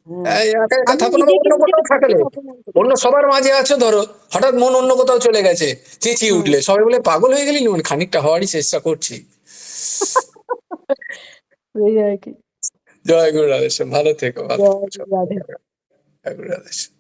হ্যাঁ, এই একা একা আমি থাকো না, নিজেকে অন্য নিজেকে কোথাও থাকলে, অপমান করি। অন্য সবার মাঝে আছো, ধরো হঠাৎ মন অন্য কোথাও চলে গেছে, চেঁচিয়ে হুম, উঠলে সবাই বলে পাগল হয়ে গেলি, মানে খানিকটা হওয়ারই চেষ্টা করছি। এই আর কি। জয় গুরু রাধেশ্যাম, ভালো থেকো, ভালো জয় থেকো, গুরু রাধে। জয় গুরু রাধেশ্যাম।